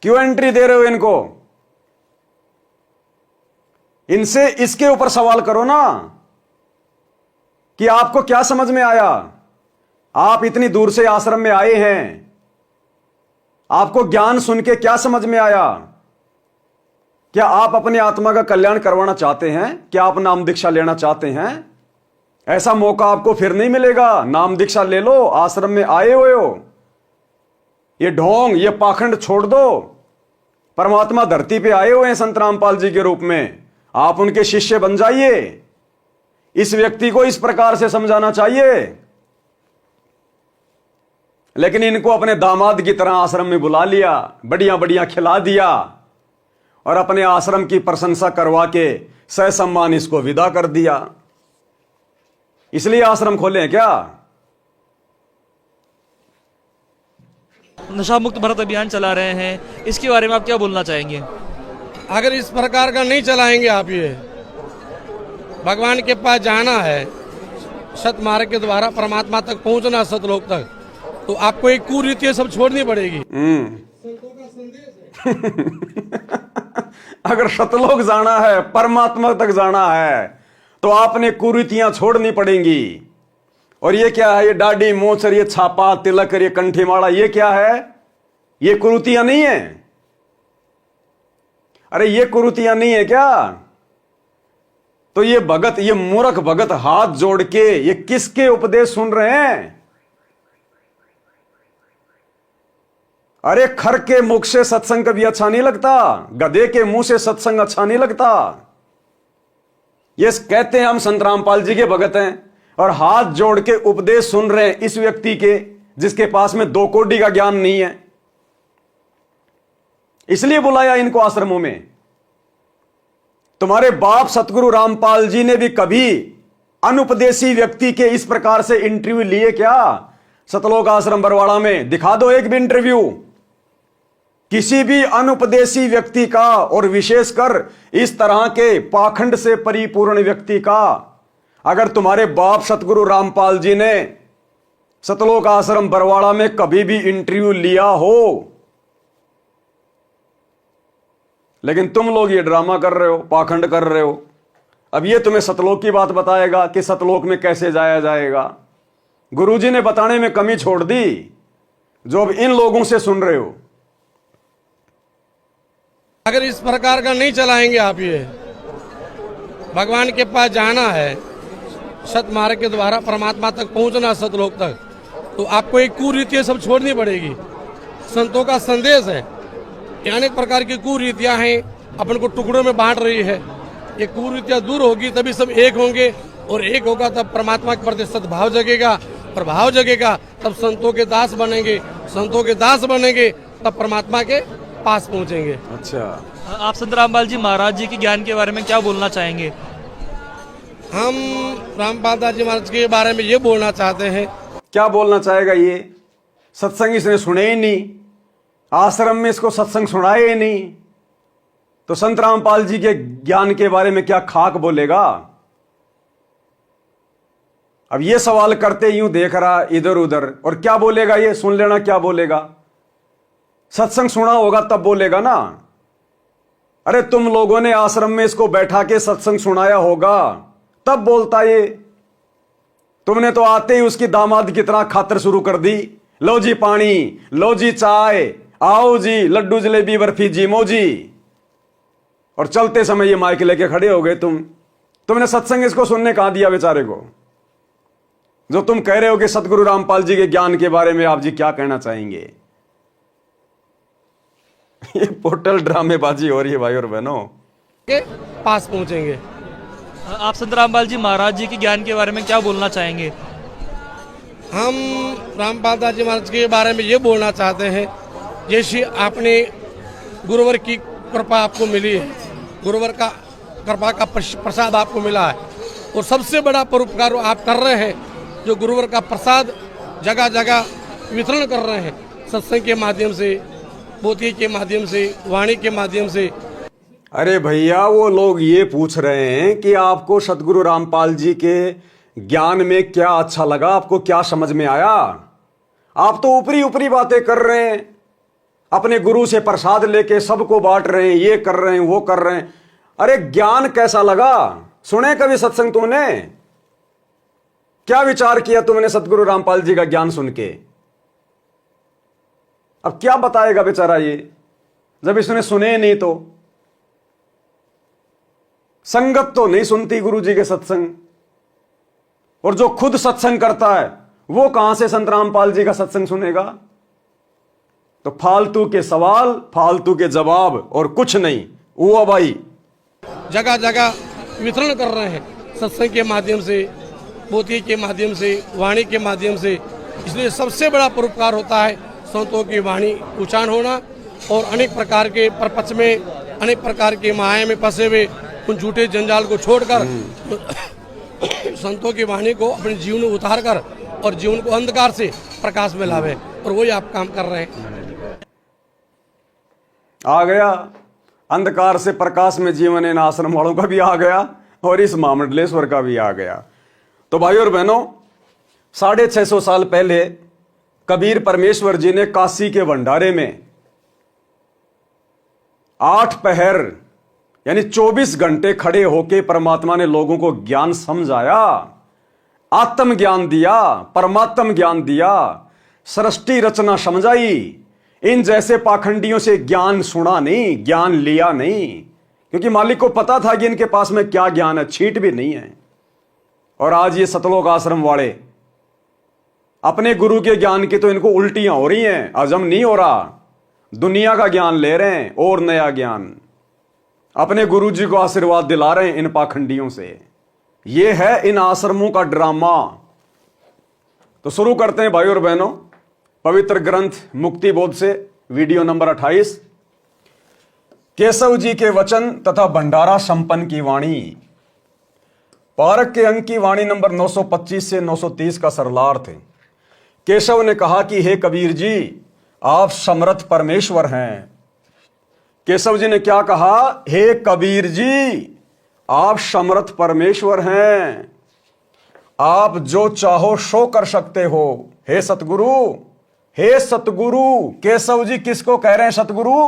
Speaker 1: क्यों एंट्री दे रहे हो इनको? इनसे इसके ऊपर सवाल करो ना कि आपको क्या समझ में आया। आप इतनी दूर से आश्रम में आए हैं, आपको ज्ञान सुन के क्या समझ में आया? क्या आप अपनी आत्मा का कल्याण करवाना चाहते हैं? क्या आप नाम दीक्षा लेना चाहते हैं? ऐसा मौका आपको फिर नहीं मिलेगा। नाम दीक्षा ले लो, आश्रम में आए हुए हो, ये ढोंग, ये पाखंड छोड़ दो। परमात्मा धरती पे आए हुए हैं संत रामपाल जी के रूप में, आप उनके शिष्य बन जाइए। इस व्यक्ति को इस प्रकार से समझाना चाहिए। लेकिन इनको अपने दामाद की तरह आश्रम में बुला लिया, बढ़िया बढ़िया खिला दिया और अपने आश्रम की प्रशंसा करवा के सह सम्मान इसको विदा कर दिया। इसलिए आश्रम खोले हैं क्या?
Speaker 2: नशा मुक्त भारत अभियान चला रहे हैं, इसके बारे में आप क्या बोलना चाहेंगे?
Speaker 3: अगर इस प्रकार का नहीं चलाएंगे आप, ये भगवान के पास जाना है, सत मार्ग के द्वारा परमात्मा तक पहुंचना, सतलोक तक, तो आपको एक कुरीति सब छोड़नी पड़ेगी।
Speaker 1: अगर सतलोक जाना है, परमात्मा तक जाना है, तो आपने कुरीतियां छोड़नी पड़ेंगी। और ये क्या है? ये दाढ़ी, मोछ, ये छापा, तिलक, ये कंठी माला, ये क्या है? ये कुरीतियां नहीं है? अरे ये कुरीतियां नहीं है क्या? तो ये भगत, ये मूर्ख भगत हाथ जोड़ के ये किसके उपदेश सुन रहे हैं? अरे खर के मुख से सत्संग कभी अच्छा नहीं लगता, गधे के मुंह से सत्संग अच्छा नहीं लगता। ये कहते हैं हम संत रामपाल जी के भगत हैं और हाथ जोड़ के उपदेश सुन रहे हैं इस व्यक्ति के जिसके पास में 2 कौड़ी का ज्ञान नहीं है। इसलिए बुलाया इनको आश्रमों में। तुम्हारे बाप सतगुरु रामपाल जी ने भी कभी अनुपदेशी व्यक्ति के इस प्रकार से इंटरव्यू लिए क्या? सतलोक आश्रम बरवाड़ा में दिखा दो एक भी इंटरव्यू किसी भी अनुपदेशी व्यक्ति का, और विशेषकर इस तरह के पाखंड से परिपूर्ण व्यक्ति का। अगर तुम्हारे बाप सतगुरु रामपाल जी ने सतलोक आश्रम बरवाड़ा में कभी भी इंटरव्यू लिया हो, लेकिन तुम लोग ये ड्रामा कर रहे हो, पाखंड कर रहे हो। अब ये तुम्हें सतलोक की बात बताएगा कि सतलोक में कैसे जाया जाएगा। गुरुजी ने बताने में कमी छोड़ दी जो अब इन लोगों से सुन रहे हो।
Speaker 3: अगर इस प्रकार का नहीं चलाएंगे आप, ये भगवान के पास जाना है, सतमार्ग के द्वारा परमात्मा तक पहुंचना, सतलोक तक, तो आपको एक कुरीतियां सब छोड़नी पड़ेगी। संतों का संदेश है, ये अनेक प्रकार की कुरीतियां हैं, अपन को टुकड़ों में बांट रही है। ये कुरीतियां दूर होगी तभी सब एक होंगे, और एक होगा तब परमात्मा के प्रति सद्भाव जगेगा, प्रभाव जगेगा, तब संतों के दास बनेंगे, संतों के दास बनेंगे तब परमात्मा के पास पहुंचेंगे।
Speaker 1: अच्छा,
Speaker 2: आप संत रामपाल जी महाराज जी के ज्ञान के बारे में क्या बोलना चाहेंगे?
Speaker 3: हम रामपाल दास जी महाराज के बारे में ये बोलना चाहते हैं।
Speaker 1: क्या बोलना चाहेगा ये? सत्संग इसने सुने ही नहीं, आश्रम में इसको सत्संग सुनाए ही नहीं, तो संत रामपाल जी के ज्ञान के बारे में क्या खाक बोलेगा? अब ये सवाल करते यूं देख रहा इधर उधर, और क्या बोलेगा ये? सुन लेना क्या बोलेगा। सत्संग सुना होगा तब बोलेगा ना। अरे तुम लोगों ने आश्रम में इसको बैठा के सत्संग सुनाया होगा तब बोलता ये। तुमने तो आते ही उसकी दामाद की तरह खातर शुरू कर दी। लो जी पानी, लो जी चाय, आओ जी लड्डू जलेबी बर्फी जीमो जी, और चलते समय ये माइक लेके खड़े हो गए। तुमने सत्संग इसको सुनने कहां दिया बेचारे को? जो तुम कह रहे हो कि सतगुरु रामपाल जी के ज्ञान के बारे में आप जी क्या कहना चाहेंगे? ये पोर्टल ड्रामेबाजी हो रही है भाई और बहनों।
Speaker 3: के पास पहुंचेंगे।
Speaker 2: आप संत रामपाल जी महाराज जी के ज्ञान के बारे में क्या बोलना चाहेंगे?
Speaker 3: हम रामपाल दास जी महाराज के बारे में ये बोलना चाहते हैं, जैसे आपने गुरुवर की कृपा आपको मिली है, गुरुवर का कृपा का प्रसाद आपको मिला है, और सबसे बड़ा परोपकार आप कर रहे हैं, जो गुरुवर का प्रसाद जगह जगह वितरण कर रहे हैं, सत्संग के माध्यम से, पोथी के माध्यम से, वाणी के माध्यम से।
Speaker 1: अरे भैया, वो लोग ये पूछ रहे हैं कि आपको सतगुरु रामपाल जी के ज्ञान में क्या अच्छा लगा, आपको क्या समझ में आया? आप तो ऊपरी ऊपरी बातें कर रहे हैं, अपने गुरु से प्रसाद लेके सबको बांट रहे हैं, ये कर रहे हैं, वो कर रहे हैं। अरे ज्ञान कैसा लगा? सुने कभी सत्संग तुमने? क्या विचार किया तुमने सतगुरु रामपाल जी का ज्ञान सुन के? अब क्या बताएगा बेचारा ये, जब इसने सुने नहीं तो। संगत तो नहीं सुनती गुरु जी के सत्संग, और जो खुद सत्संग करता है वो कहां से संत रामपाल जी का सत्संग सुनेगा? तो फालतू के सवाल, फालतू के जवाब और कुछ नहीं। वो भाई
Speaker 3: जगह जगह वितरण कर रहे हैं, सत्संग के माध्यम से, पोथी के माध्यम से, वाणी के माध्यम से। इसलिए सबसे बड़ा परोपकार होता है संतों की वाणी उच्चारण होना, और अनेक प्रकार के प्रपंच में, अनेक प्रकार के माया में फंसे हुए उन झूठे जंजाल को छोड़कर संतों की वाणी को अपने जीवन में उतार कर और जीवन को अंधकार से प्रकाश में लावे, और वही आप काम कर रहे हैं।
Speaker 1: आ गया अंधकार से प्रकाश में जीवन, इन आश्रम वालों का भी आ गया और इस महामंडलेश्वर का भी आ गया। तो भाई और बहनों, 650 साल पहले कबीर परमेश्वर जी ने काशी के भंडारे में 8 पहर यानी 24 घंटे खड़े होके परमात्मा ने लोगों को ज्ञान समझाया, आत्म ज्ञान दिया, परमात्म ज्ञान दिया, सृष्टि रचना समझाई। इन जैसे पाखंडियों से ज्ञान सुना नहीं, ज्ञान लिया नहीं, क्योंकि मालिक को पता था कि इनके पास में क्या ज्ञान है, छींट भी नहीं है। और आज ये सतलोक आश्रम वाले अपने गुरु के ज्ञान की तो इनको उल्टियां हो रही हैं, हजम नहीं हो रहा। दुनिया का ज्ञान ले रहे हैं और नया ज्ञान अपने गुरु जी को आशीर्वाद दिला रहे हैं इन पाखंडियों से। ये है इन आश्रमों का ड्रामा। तो शुरू करते हैं भाई और बहनों पवित्र ग्रंथ मुक्ति बोध से, वीडियो नंबर 28, केशव जी के वचन तथा भंडारा संपन्न की वाणी। पारक के अंक की वाणी नंबर 925 से 930 का सरलार्थ है। केशव ने कहा कि हे कबीर जी, आप समर्थ परमेश्वर हैं। केशव जी ने क्या कहा? हे कबीर जी, आप समर्थ परमेश्वर हैं, आप जो चाहो सो कर सकते हो। हे सतगुरु, हे सतगुरु। केशव जी किसको कह रहे हैं? सतगुरु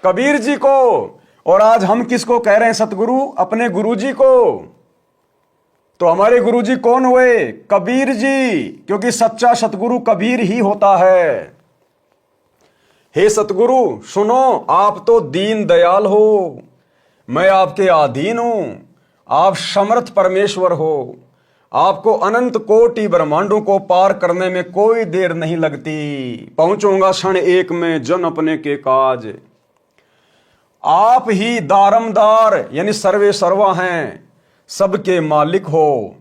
Speaker 1: कबीर जी को। और आज हम किसको कह रहे हैं सतगुरु? अपने गुरु जी को। तो हमारे गुरु जी कौन हुए? कबीर जी, क्योंकि सच्चा सतगुरु कबीर ही होता है। हे सतगुरु सुनो, आप तो दीन दयाल हो, मैं आपके अधीन हूं। आप समर्थ परमेश्वर हो, आपको अनंत कोटि ब्रह्मांडों को पार करने में कोई देर नहीं लगती। पहुंचूंगा क्षण एक में जन अपने के काज। आप ही दारमदार यानी सर्वे सर्वा हैं, सबके मालिक हो।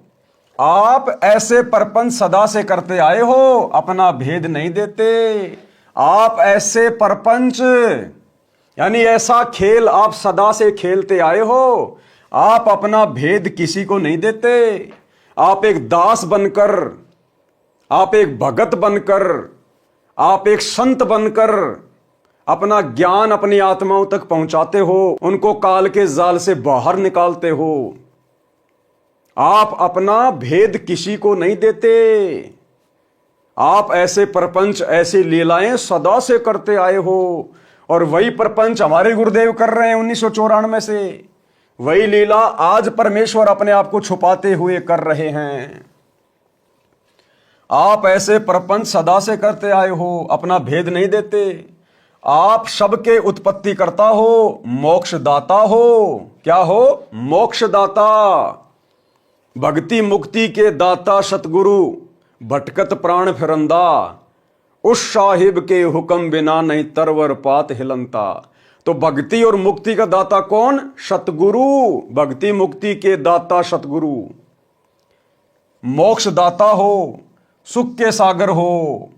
Speaker 1: आप ऐसे परपंच सदा से करते आए हो, अपना भेद नहीं देते। आप ऐसे परपंच यानी ऐसा खेल आप सदा से खेलते आए हो, आप अपना भेद किसी को नहीं देते। आप एक दास बनकर, आप एक भगत बनकर, आप एक संत बनकर अपना ज्ञान अपनी आत्माओं तक पहुंचाते हो, उनको काल के जाल से बाहर निकालते हो। आप अपना भेद किसी को नहीं देते। आप ऐसे प्रपंच, ऐसी लीलाएं सदा से करते आए हो। और वही प्रपंच हमारे गुरुदेव कर रहे हैं 1994 से। वही लीला आज परमेश्वर अपने आप को छुपाते हुए कर रहे हैं। आप ऐसे प्रपंच सदा से करते आए हो, अपना भेद नहीं देते। आप सबके उत्पत्ति करता हो, मोक्ष दाता हो। क्या हो? मोक्ष दाता, भक्ति मुक्ति के दाता सतगुरु, भटकत प्राण फिरंदा, उस साहिब के हुक्म बिना नहीं तरवर पात हिलंता। तो भक्ति और मुक्ति का दाता कौन? सतगुरु। भक्ति मुक्ति के दाता सतगुरु, मोक्ष दाता हो, सुख के सागर हो,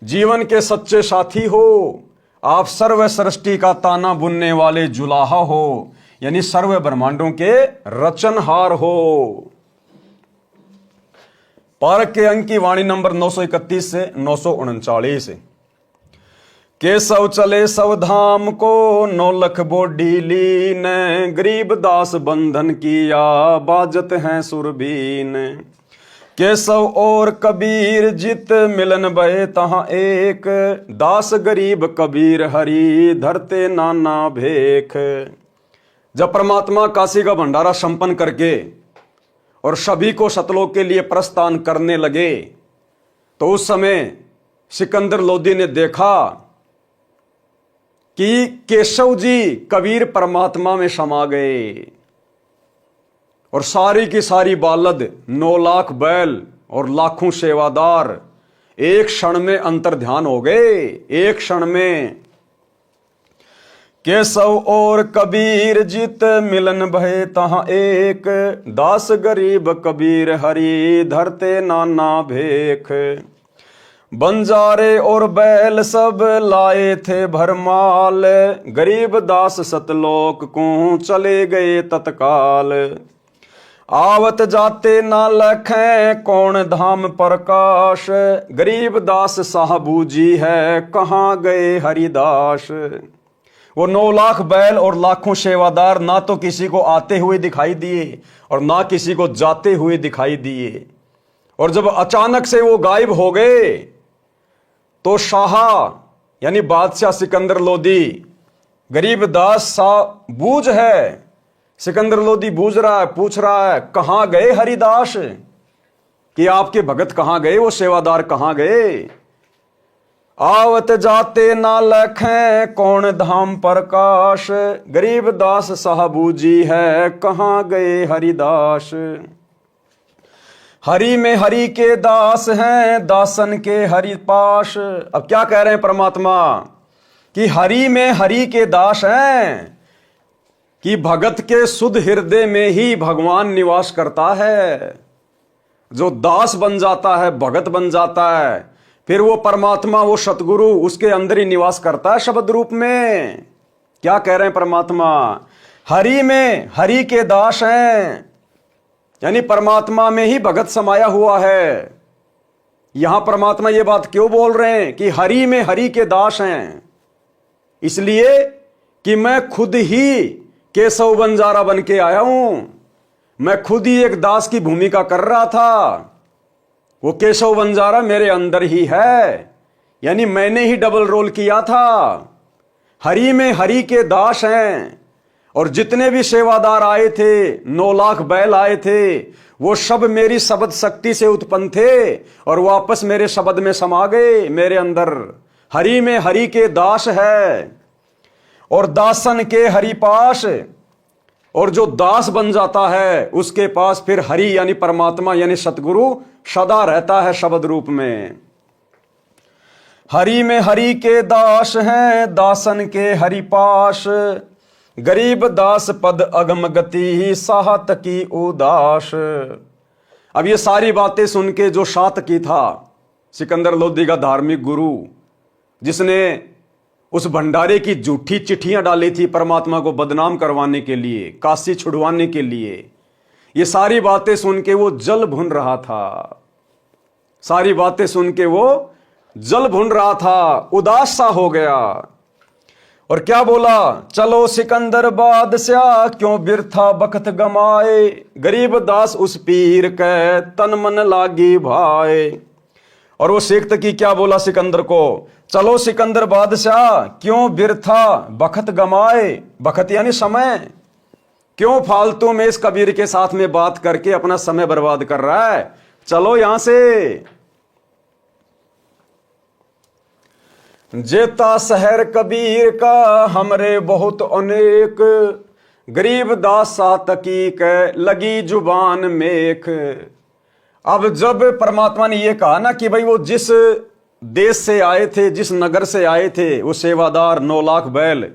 Speaker 1: जीवन के सच्चे साथी हो। आप सर्व सृष्टि का ताना बुनने वाले जुलाहा हो, यानी सर्व ब्रह्मांडों के रचनहार हो। पारक के अंक की वाणी नंबर 931 से 939। केशव चले सब धाम को, 9 लख बोडी लीन, गरीब दास बंधन किया, बाजत हैं सुरबीन। केशव और कबीर जित मिलन भये तहां एक, दास गरीब कबीर हरि धरते नाना भेख। जब परमात्मा काशी का भंडारा संपन्न करके और सभी को सतलोक के लिए प्रस्थान करने लगे, तो उस समय सिकंदर लोदी ने देखा कि केशव जी कबीर परमात्मा में समा गए। और सारी की सारी बालद, 9 लाख बैल और लाखों सेवादार एक क्षण में अंतर ध्यान हो गए। एक क्षण में केशव और कबीर जित मिलन भये तहां एक, दास गरीब कबीर हरि धरते नाना भेख। बंजारे और बैल सब लाए थे भरमाल, गरीब दास सतलोक को चले गए तत्काल। आवत जाते ना लखें कौन धाम प्रकाश, गरीब दास साहबू जी है कहाँ गए हरिदास। वो 9 लाख बैल और लाखों सेवादार ना तो किसी को आते हुए दिखाई दिए और ना किसी को जाते हुए दिखाई दिए। और जब अचानक से वो गायब हो गए, तो शाह यानी बादशाह सिकंदर लोदी, गरीब दास सा बूझ है, सिकंदर लोदी बूझ रहा है, पूछ रहा है कहां गए हरिदास, कि आपके भगत कहां गए, वो सेवादार कहां गए। आवत जाते ना लखें कौन धाम प्रकाश, गरीब दास साहबू जी है कहाँ गए हरिदास। हरि में हरि के दास हैं दासन के हरि पाश। अब क्या कह रहे हैं परमात्मा कि हरि में हरि के दास हैं, कि भगत के शुद्ध हृदय में ही भगवान निवास करता है। जो दास बन जाता है, भगत बन जाता है, फिर वो परमात्मा, वो सतगुरु उसके अंदर ही निवास करता है शब्द रूप में। क्या कह रहे हैं परमात्मा, हरि में हरि के दास हैं, यानी परमात्मा में ही भगत समाया हुआ है। यहां परमात्मा ये बात क्यों बोल रहे हैं कि हरि में हरि के दास हैं? इसलिए कि मैं खुद ही केशव बंजारा बन के आया हूं। मैं खुद ही एक दास की भूमिका कर रहा था। वो केशव बंजारा मेरे अंदर ही है, यानी मैंने ही डबल रोल किया था। हरि में हरि के दास हैं, और जितने भी सेवादार आए थे, 9 लाख बैल आए थे, वो सब मेरी शब्द शक्ति से उत्पन्न थे और वापस मेरे शब्द में समा गए मेरे अंदर। हरि में हरि के दास है और दासन के हरि पास। और जो दास बन जाता है उसके पास फिर हरि यानी परमात्मा यानी सतगुरु सदा रहता है शब्द रूप में। हरि में हरि के दास हैं दासन के हरि पास, गरीब दास पद अगम गति साहत की उदास। अब ये सारी बातें सुन के जो सातकी था, सिकंदर लोदी का धार्मिक गुरु, जिसने उस भंडारे की झूठी चिट्ठियां डाली थी परमात्मा को बदनाम करवाने के लिए, काशी छुड़वाने के लिए, ये सारी बातें सुन के वो जल भुन रहा था। सारी बातें सुन के वो जल भुन रहा था, उदास सा हो गया। और क्या बोला, चलो सिकंदर बादशाह क्यों बिरथा बखत गमाए, गरीब दास उस पीर के तन मन लागी भाए। और वो शेख तकी क्या बोला सिकंदर को, चलो सिकंदर बादशाह क्यों बिरथा बखत गमाए, बखत यानी समय, क्यों फालतू में इस कबीर के साथ में बात करके अपना समय बर्बाद कर रहा है, चलो यहां से। जेता शहर कबीर का हमरे बहुत अनेक, गरीब दास सातकी के लगी जुबान मेख। अब जब परमात्मा ने ये कहा ना कि भाई वो जिस देश से आए थे, जिस नगर से आए थे, वो सेवादार 9 लाख बैल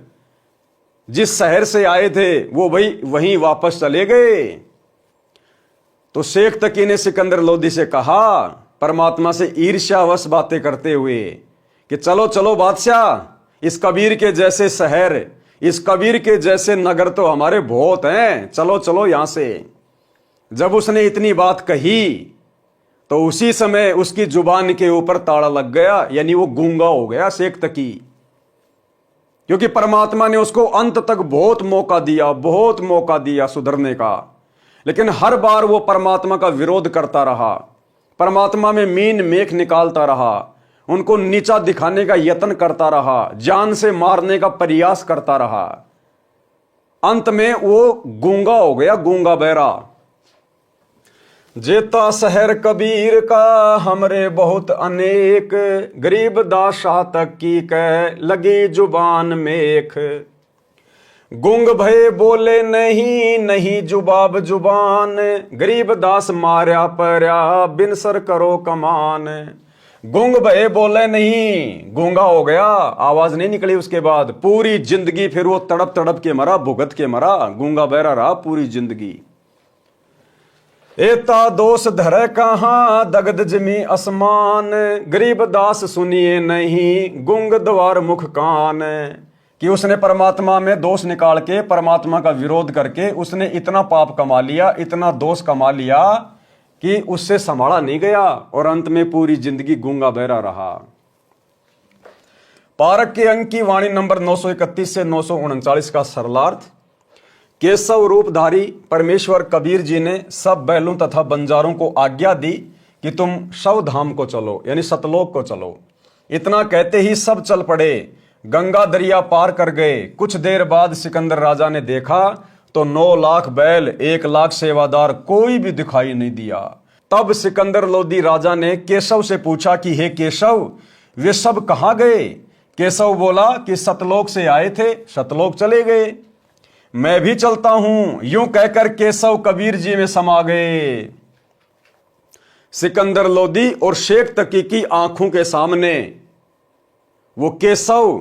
Speaker 1: जिस शहर से आए थे वो भाई वहीं वापस चले गए। तो शेख तकी ने सिकंदर लोदी से कहा परमात्मा से ईर्ष्यावश बातें करते हुए कि चलो चलो बादशाह, इस कबीर के जैसे शहर, इस कबीर के जैसे नगर तो हमारे बहुत हैं, चलो चलो यहां से। जब उसने इतनी बात कही तो उसी समय उसकी जुबान के ऊपर ताला लग गया, यानी वो गूंगा हो गया शेख तकी। क्योंकि परमात्मा ने उसको अंत तक बहुत मौका दिया, बहुत मौका दिया सुधरने का, लेकिन हर बार वो परमात्मा का विरोध करता रहा, परमात्मा में मीन मेख निकालता रहा, उनको नीचा दिखाने का यत्न करता रहा, जान से मारने का प्रयास करता रहा। अंत में वो गूंगा हो गया, गूंगा बहरा। जेता शहर कबीर का हमरे बहुत अनेक, गरीब दास शाह तक की कह लगी जुबान मेख। गुंग भय बोले नहीं नहीं जुबाब जुबान, गरीब दास मार्या पर्या बिन सर करो कमान। गुंग भय बोले नहीं, गूंगा हो गया, आवाज नहीं निकली। उसके बाद पूरी जिंदगी फिर वो तड़प तड़प के मरा, भुगत के मरा, गूंगा बहरा रहा पूरी जिंदगी। एता दोष धरे कहां दगद जमी आसमान, गरीब दास सुनिए नहीं गुंग द्वार मुख कान। कि उसने परमात्मा में दोष निकाल के, परमात्मा का विरोध करके उसने इतना पाप कमा लिया, इतना दोष कमा लिया कि उससे संभाला नहीं गया और अंत में पूरी जिंदगी गूंगा बहरा रहा। पारक के अंक की वाणी नंबर 931 से 939 का सरलार्थ। केशव रूपधारी परमेश्वर कबीर जी ने सब बैलों तथा बंजारों को आज्ञा दी कि तुम शव धाम को चलो, यानी सतलोक को चलो। इतना कहते ही सब चल पड़े, गंगा दरिया पार कर गए। कुछ देर बाद सिकंदर राजा ने देखा तो 9 लाख बैल, 1 लाख सेवादार, कोई भी दिखाई नहीं दिया। तब सिकंदर लोदी राजा ने केशव से पूछा कि हे केशव, वे सब कहां गए? केशव बोला कि सतलोक से आए थे, सतलोक चले गए। मैं भी चलता हूं, यूं कहकर केशव कबीर जी में समा गए। सिकंदर लोदी और शेख तकी की आंखों के सामने वो केशव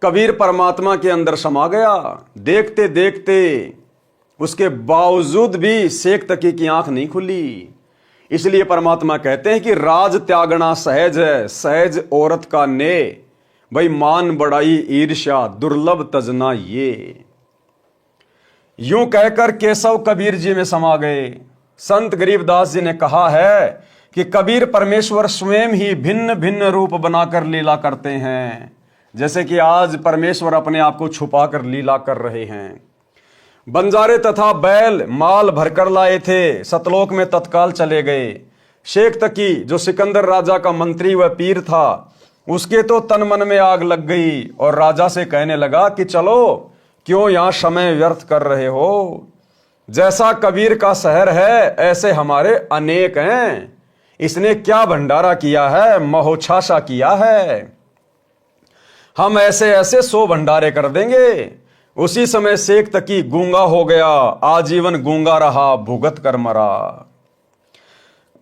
Speaker 1: कबीर परमात्मा के अंदर समा गया। देखते देखते उसके बावजूद भी शेख तकी की आंख नहीं खुली। इसलिए परमात्मा कहते हैं कि राज त्यागना सहज है, सहज औरत का ने, भाई मान बड़ाई ईर्ष्या दुर्लभ तजना ये। यूं कहकर केशव कबीर जी में समा गए। संत गरीबदास जी ने कहा है कि कबीर परमेश्वर स्वयं ही भिन्न भिन्न रूप बनाकर लीला करते हैं। जैसे कि आज परमेश्वर अपने आप को छुपाकर लीला कर रहे हैं। बंजारे तथा बैल माल भरकर लाए थे, सतलोक में तत्काल चले गए। शेख तकी जो सिकंदर राजा का मंत्री व पीर था, उसके तो तन मन में आग लग गई और राजा से कहने लगा कि चलो, क्यों यहां समय व्यर्थ कर रहे हो? जैसा कबीर का शहर है ऐसे हमारे अनेक हैं। इसने क्या भंडारा किया है, महोछासा किया है। हम ऐसे ऐसे 100 भंडारे कर देंगे। उसी समय शेख तकी गूंगा हो गया, आजीवन गूंगा रहा, भुगत कर मरा।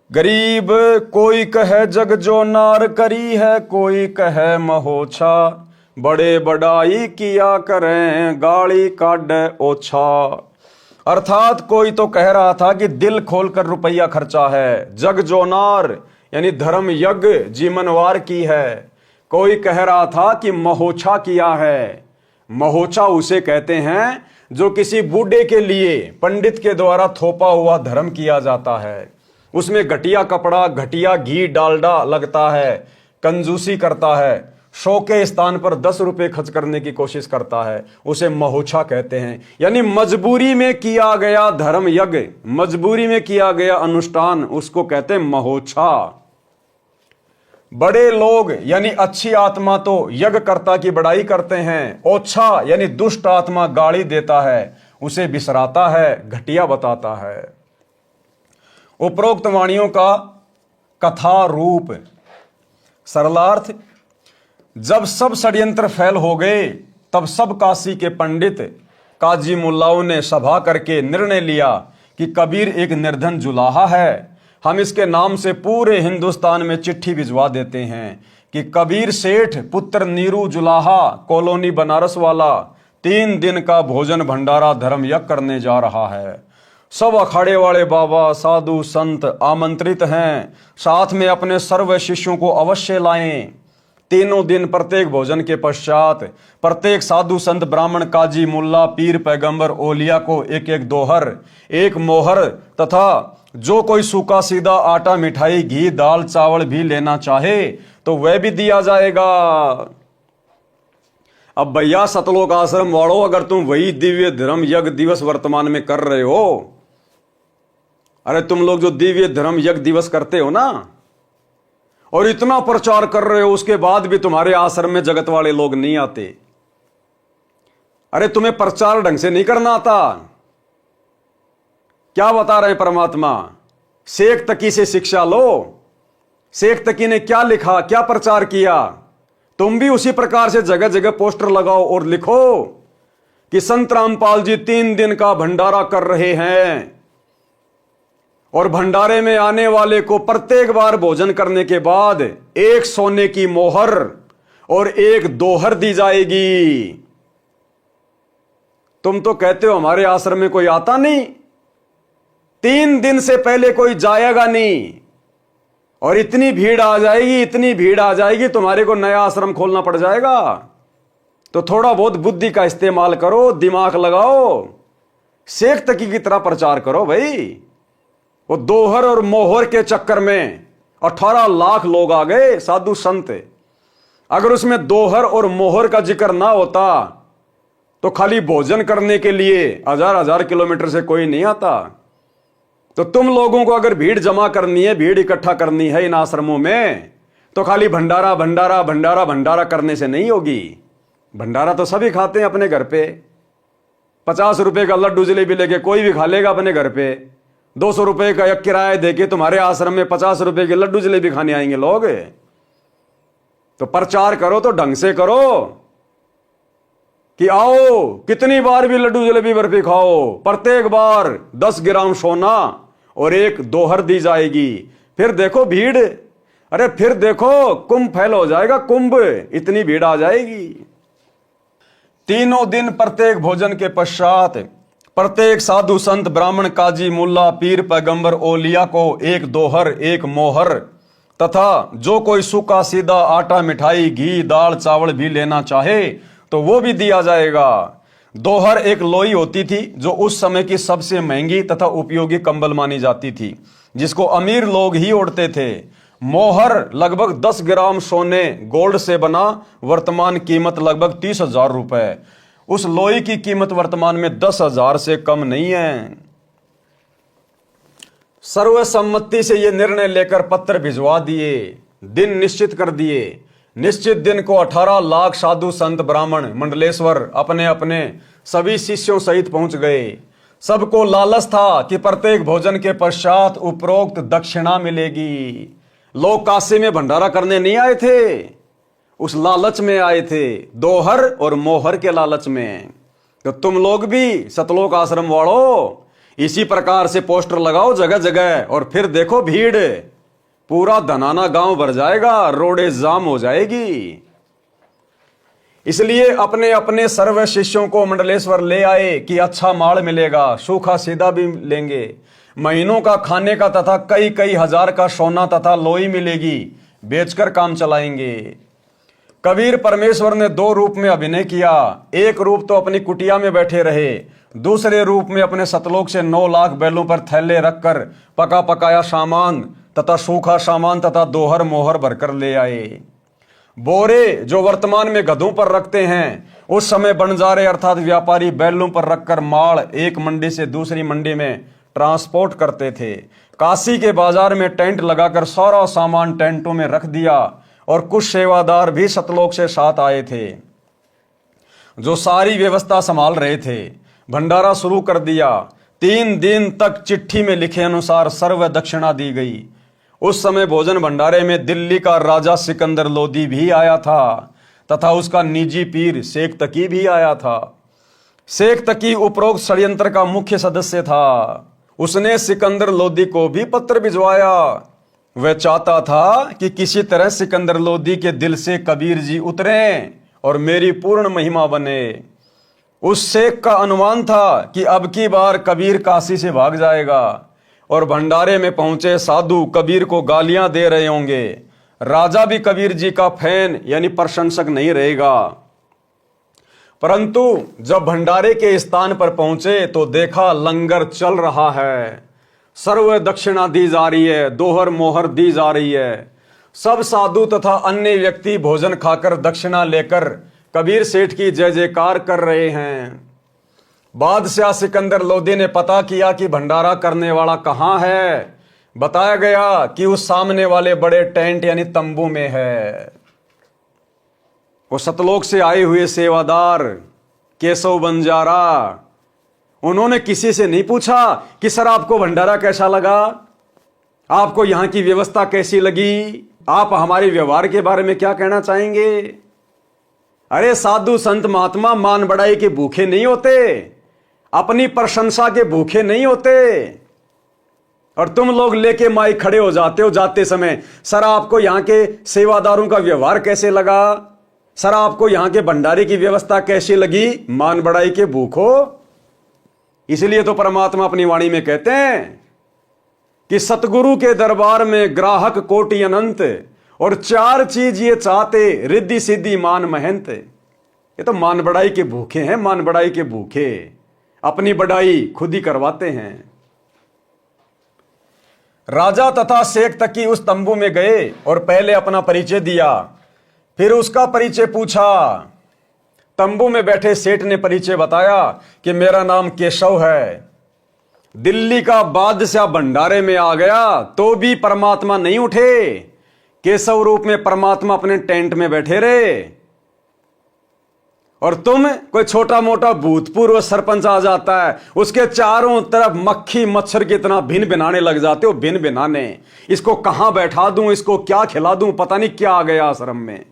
Speaker 1: गरीब कोई कहे जग जो नार करी है, कोई कहे महोछा, बड़े बड़ाई किया करें गाड़ी काट ओछा। अर्थात कोई तो कह रहा था कि दिल खोलकर रुपया खर्चा है, जग जोनार यानी धर्म यज्ञ जीवनवार की है। कोई कह रहा था कि महोछा किया है। महोछा उसे कहते हैं जो किसी बूढ़े के लिए पंडित के द्वारा थोपा हुआ धर्म किया जाता है। उसमें घटिया कपड़ा, घटिया घी डालडा लगता है, कंजूसी करता है, 100 के स्थान पर 10 रुपए खर्च करने की कोशिश करता है, उसे महोछा कहते हैं। यानी मजबूरी में किया गया धर्म यज्ञ, मजबूरी में किया गया अनुष्ठान, उसको कहते हैं महोछा। बड़े लोग यानी अच्छी आत्मा तो यज्ञकर्ता की बड़ाई करते हैं। ओछा यानी दुष्ट आत्मा गाली देता है, उसे बिसराता है, घटिया बताता है। उपरोक्त वाणियों का कथा रूप सरलार्थ, जब सब षड्यंत्र फैल हो गए तब सब काशी के पंडित काजी मुल्लाओं ने सभा करके निर्णय लिया कि कबीर एक निर्धन जुलाहा है। हम इसके नाम से पूरे हिंदुस्तान में चिट्ठी भिजवा देते हैं कि कबीर सेठ पुत्र नीरू जुलाहा कॉलोनी बनारस वाला 3 दिन का भोजन भंडारा धर्म यज्ञ करने जा रहा है। सब अखाड़े वाले बाबा साधु संत आमंत्रित हैं, साथ में अपने सर्व शिष्यों को अवश्य लाएं। 3 दिन प्रत्येक भोजन के पश्चात प्रत्येक साधु संत ब्राह्मण काजी मुल्ला पीर पैगंबर ओलिया को एक एक दोहर, एक मोहर तथा जो कोई सूखा सीधा आटा मिठाई घी दाल चावल भी लेना चाहे तो वह भी दिया जाएगा। अब भैया सतलोक आश्रम वालों, अगर तुम वही दिव्य धर्म यज्ञ दिवस वर्तमान में कर रहे हो, अरे तुम लोग जो दिव्य धर्म यज्ञ दिवस करते हो ना, और इतना प्रचार कर रहे हो, उसके बाद भी तुम्हारे आश्रम में जगत वाले लोग नहीं आते। अरे तुम्हें प्रचार ढंग से नहीं करना आता। क्या बता रहे परमात्मा? शेख तकी से शिक्षा लो। शेख तकी ने क्या लिखा, क्या प्रचार किया, तुम भी उसी प्रकार से जगह जगह पोस्टर लगाओ और लिखो कि संत रामपाल जी 3 दिन का भंडारा कर रहे हैं और भंडारे में आने वाले को प्रत्येक बार भोजन करने के बाद 1 सोने की मोहर और 1 दोहर दी जाएगी। तुम तो कहते हो हमारे आश्रम में कोई आता नहीं, 3 दिन से पहले कोई जाएगा नहीं, और इतनी भीड़ आ जाएगी, इतनी भीड़ आ जाएगी, तुम्हारे को नया आश्रम खोलना पड़ जाएगा। तो थोड़ा बहुत बुद्धि का इस्तेमाल करो, दिमाग लगाओ, शेख तकी की तरह प्रचार करो भाई। वो दोहर और मोहर के चक्कर में 18 लाख लोग आ गए साधु संत। अगर उसमें दोहर और मोहर का जिक्र ना होता तो खाली भोजन करने के लिए 1000 किलोमीटर से कोई नहीं आता। तो तुम लोगों को अगर भीड़ जमा करनी है, भीड़ इकट्ठा करनी है इन आश्रमों में, तो खाली भंडारा भंडारा भंडारा भंडारा करने से नहीं होगी। भंडारा तो सभी खाते हैं अपने घर पे। 50 रुपए का लड्डू जलेबी लेके कोई भी खा लेगा अपने घर पे। 200 रुपए का एक किराया देके तुम्हारे आश्रम में 50 रुपए के लड्डू जलेबी खाने आएंगे लोग। तो प्रचार करो तो ढंग से करो कि आओ कितनी बार भी लड्डू जलेबी बर्फी खाओ, प्रत्येक बार 10 ग्राम सोना और 1 दोहर दी जाएगी। फिर देखो भीड़, अरे फिर देखो कुंभ फैल हो जाएगा, कुंभ, इतनी भीड़ आ जाएगी। तीनों दिन प्रत्येक भोजन के पश्चात प्रत्येक साधु संत ब्राह्मण काजी मुल्ला पीर पैगंबर ओलिया को 1 दोहर 1 मोहर तथा जो कोई सूखा सीधा आटा मिठाई घी दाल चावल भी लेना चाहे तो वो भी दिया जाएगा। दोहर एक लोई होती थी जो उस समय की सबसे महंगी तथा उपयोगी कंबल मानी जाती थी, जिसको अमीर लोग ही ओढ़ते थे। मोहर लगभग 10 ग्राम सोने गोल्ड से बना, वर्तमान कीमत लगभग 30,000 रुपए। उस लोई की कीमत वर्तमान में 10,000 से कम नहीं है। सर्वसम्मति से ये निर्णय लेकर पत्र भिजवा दिए, दिन निश्चित कर दिए। निश्चित दिन को 18 लाख साधु संत ब्राह्मण मंडलेश्वर अपने अपने सभी शिष्यों सहित पहुंच गए। सबको लालच था कि प्रत्येक भोजन के पश्चात उपरोक्त दक्षिणा मिलेगी। लोग काशी में भंडारा करने नहीं आए थे, उस लालच में आए थे, दोहर और मोहर के लालच में। तो तुम लोग भी सतलोक आश्रम वालों इसी प्रकार से पोस्टर लगाओ जगह जगह, और फिर देखो भीड़, पूरा धनाना गांव भर जाएगा, रोडे जाम हो जाएगी। इसलिए अपने अपने सर्व शिष्यों को मंडलेश्वर ले आए कि अच्छा माल मिलेगा, सूखा सीधा भी लेंगे, महीनों का खाने का तथा कई कई हजार का सोना तथा लोई मिलेगी, बेचकर काम चलाएंगे। कबीर परमेश्वर ने 2 रूप में अभिनय किया। एक रूप तो अपनी कुटिया में बैठे रहे, दूसरे रूप में अपने सतलोक से 9 लाख बैलों पर थैले रखकर पका पकाया सामान तथा सूखा सामान तथा दोहर मोहर भरकर ले आए। बोरे जो वर्तमान में गधों पर रखते हैं, उस समय बंजारे अर्थात व्यापारी बैलों पर रखकर माल एक मंडी से दूसरी मंडी में ट्रांसपोर्ट करते थे। काशी के बाजार में टेंट लगाकर सारा सामान टेंटों में रख दिया, और कुछ सेवादार भी सतलोक से साथ आए थे जो सारी व्यवस्था संभाल रहे थे। भंडारा शुरू कर दिया। 3 दिन तक चिट्ठी में लिखे अनुसार सर्व दक्षिणा दी गई। उस समय भोजन भंडारे में दिल्ली का राजा सिकंदर लोदी भी आया था तथा उसका निजी पीर शेख तकी भी आया था। शेख तकी उपरोक्त षड्यंत्र का मुख्य सदस्य था। उसने सिकंदर लोदी को भी पत्र भिजवाया। वह चाहता था कि किसी तरह सिकंदर लोदी के दिल से कबीर जी उतरें और मेरी पूर्ण महिमा बने। उस शेख का अनुमान था कि अब की बार कबीर काशी से भाग जाएगा, और भंडारे में पहुंचे साधु कबीर को गालियां दे रहे होंगे। राजा भी कबीर जी का फैन यानी प्रशंसक नहीं रहेगा। परंतु जब भंडारे के स्थान पर पहुंचे तो देखा लंगर चल रहा है, सर्व दक्षिणा दी जा रही है, दोहर मोहर दी जा रही है। सब साधु तथा अन्य व्यक्ति भोजन खाकर दक्षिणा लेकर कबीर सेठ की जय जयकार कर रहे हैं। बादशाह सिकंदर लोदी ने पता किया कि भंडारा करने वाला कहाँ है। बताया गया कि उस सामने वाले बड़े टेंट यानी तंबू में है। वो सतलोक से आए हुए सेवादार केशव बंजारा, उन्होंने किसी से नहीं पूछा कि सर आपको भंडारा कैसा लगा, आपको यहां की व्यवस्था कैसी लगी, आप हमारे व्यवहार के बारे में क्या कहना चाहेंगे। अरे साधु संत महात्मा मान बढ़ाई के भूखे नहीं होते, अपनी प्रशंसा के भूखे नहीं होते। और तुम लोग लेके माइक खड़े हो जाते हो जाते समय, सर आपको यहां के सेवादारों का व्यवहार कैसे लगा, सर आपको यहां के भंडारे की व्यवस्था कैसी लगी, मान बढ़ाई के भूखो। इसलिए तो परमात्मा अपनी वाणी में कहते हैं कि सतगुरु के दरबार में ग्राहक कोटि अनंत, और 4 चीज ये चाहते, रिद्धि सिद्धि मान महंत। ये तो मान बढ़ाई के भूखे हैं, मान बढ़ाई के भूखे, अपनी बढ़ाई खुद ही करवाते हैं। राजा तथा शेख तकी उस तंबू में गए और पहले अपना परिचय दिया, फिर उसका परिचय पूछा। तंबू में बैठे सेठ ने परिचय बताया कि मेरा नाम केशव है, दिल्ली का बादशाह भंडारे में आ गया तो भी परमात्मा नहीं उठे। केशव रूप में परमात्मा अपने टेंट में बैठे रहे, और तुम कोई छोटा मोटा भूतपूर्व सरपंच आ जाता है, उसके चारों तरफ मक्खी मच्छर की तरह भिन भिनाने लग जाते हो। भिन भिनाने, इसको कहां बैठा दूं, इसको क्या खिला दूं, पता नहीं क्या आ गया आश्रम में।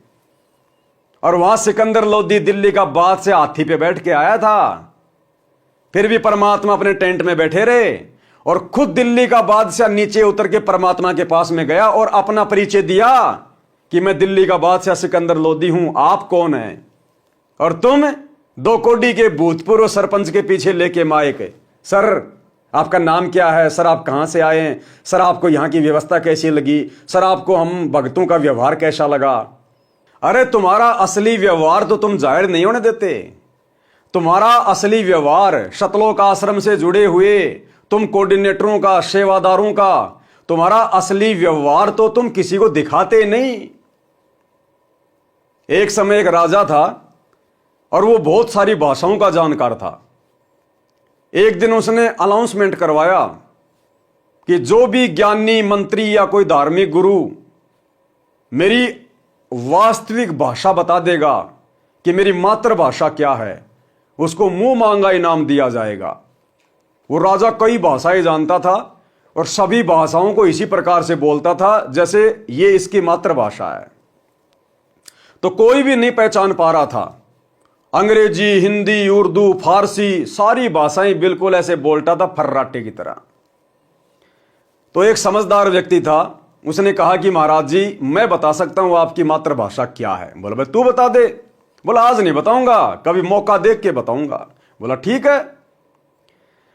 Speaker 1: और वहां सिकंदर लोदी दिल्ली का बादशाह हाथी पे बैठ के आया था, फिर भी परमात्मा अपने टेंट में बैठे रहे और खुद दिल्ली का बादशाह नीचे उतर के परमात्मा के पास में गया और अपना परिचय दिया कि मैं दिल्ली का बादशाह सिकंदर लोदी हूं, आप कौन हैं? और तुम 2 कोडी के भूतपूर्व सरपंच के पीछे लेके माइक, सर आपका नाम क्या है, सर आप कहां से आए हैं, सर आपको यहां की व्यवस्था कैसी लगी, सर आपको हम भक्तों का व्यवहार कैसा लगा। अरे तुम्हारा असली व्यवहार तो तुम जाहिर नहीं होने देते। तुम्हारा असली व्यवहार शतलोक आश्रम से जुड़े हुए तुम कोऑर्डिनेटरों का, सेवादारों का, तुम्हारा असली व्यवहार तो तुम किसी को दिखाते नहीं। एक समय एक राजा था और वो बहुत सारी भाषाओं का जानकार था। एक दिन उसने अनाउंसमेंट करवाया कि जो भी ज्ञानी, मंत्री या कोई धार्मिक गुरु मेरी वास्तविक भाषा बता देगा कि मेरी मातृभाषा क्या है, उसको मुंह मांगा इनाम दिया जाएगा। वो राजा कई भाषाएं जानता था और सभी भाषाओं को इसी प्रकार से बोलता था जैसे ये इसकी मातृभाषा है। तो कोई भी नहीं पहचान पा रहा था। अंग्रेजी, हिंदी, उर्दू, फारसी, सारी भाषाएं बिल्कुल ऐसे बोलता था फर्राटे की तरह। तो एक समझदार व्यक्ति था, उसने कहा कि महाराज जी मैं बता सकता हूं आपकी मातृभाषा क्या है। बोला भाई तू बता दे। बोला आज नहीं बताऊंगा, कभी मौका देख के बताऊंगा। बोला ठीक है।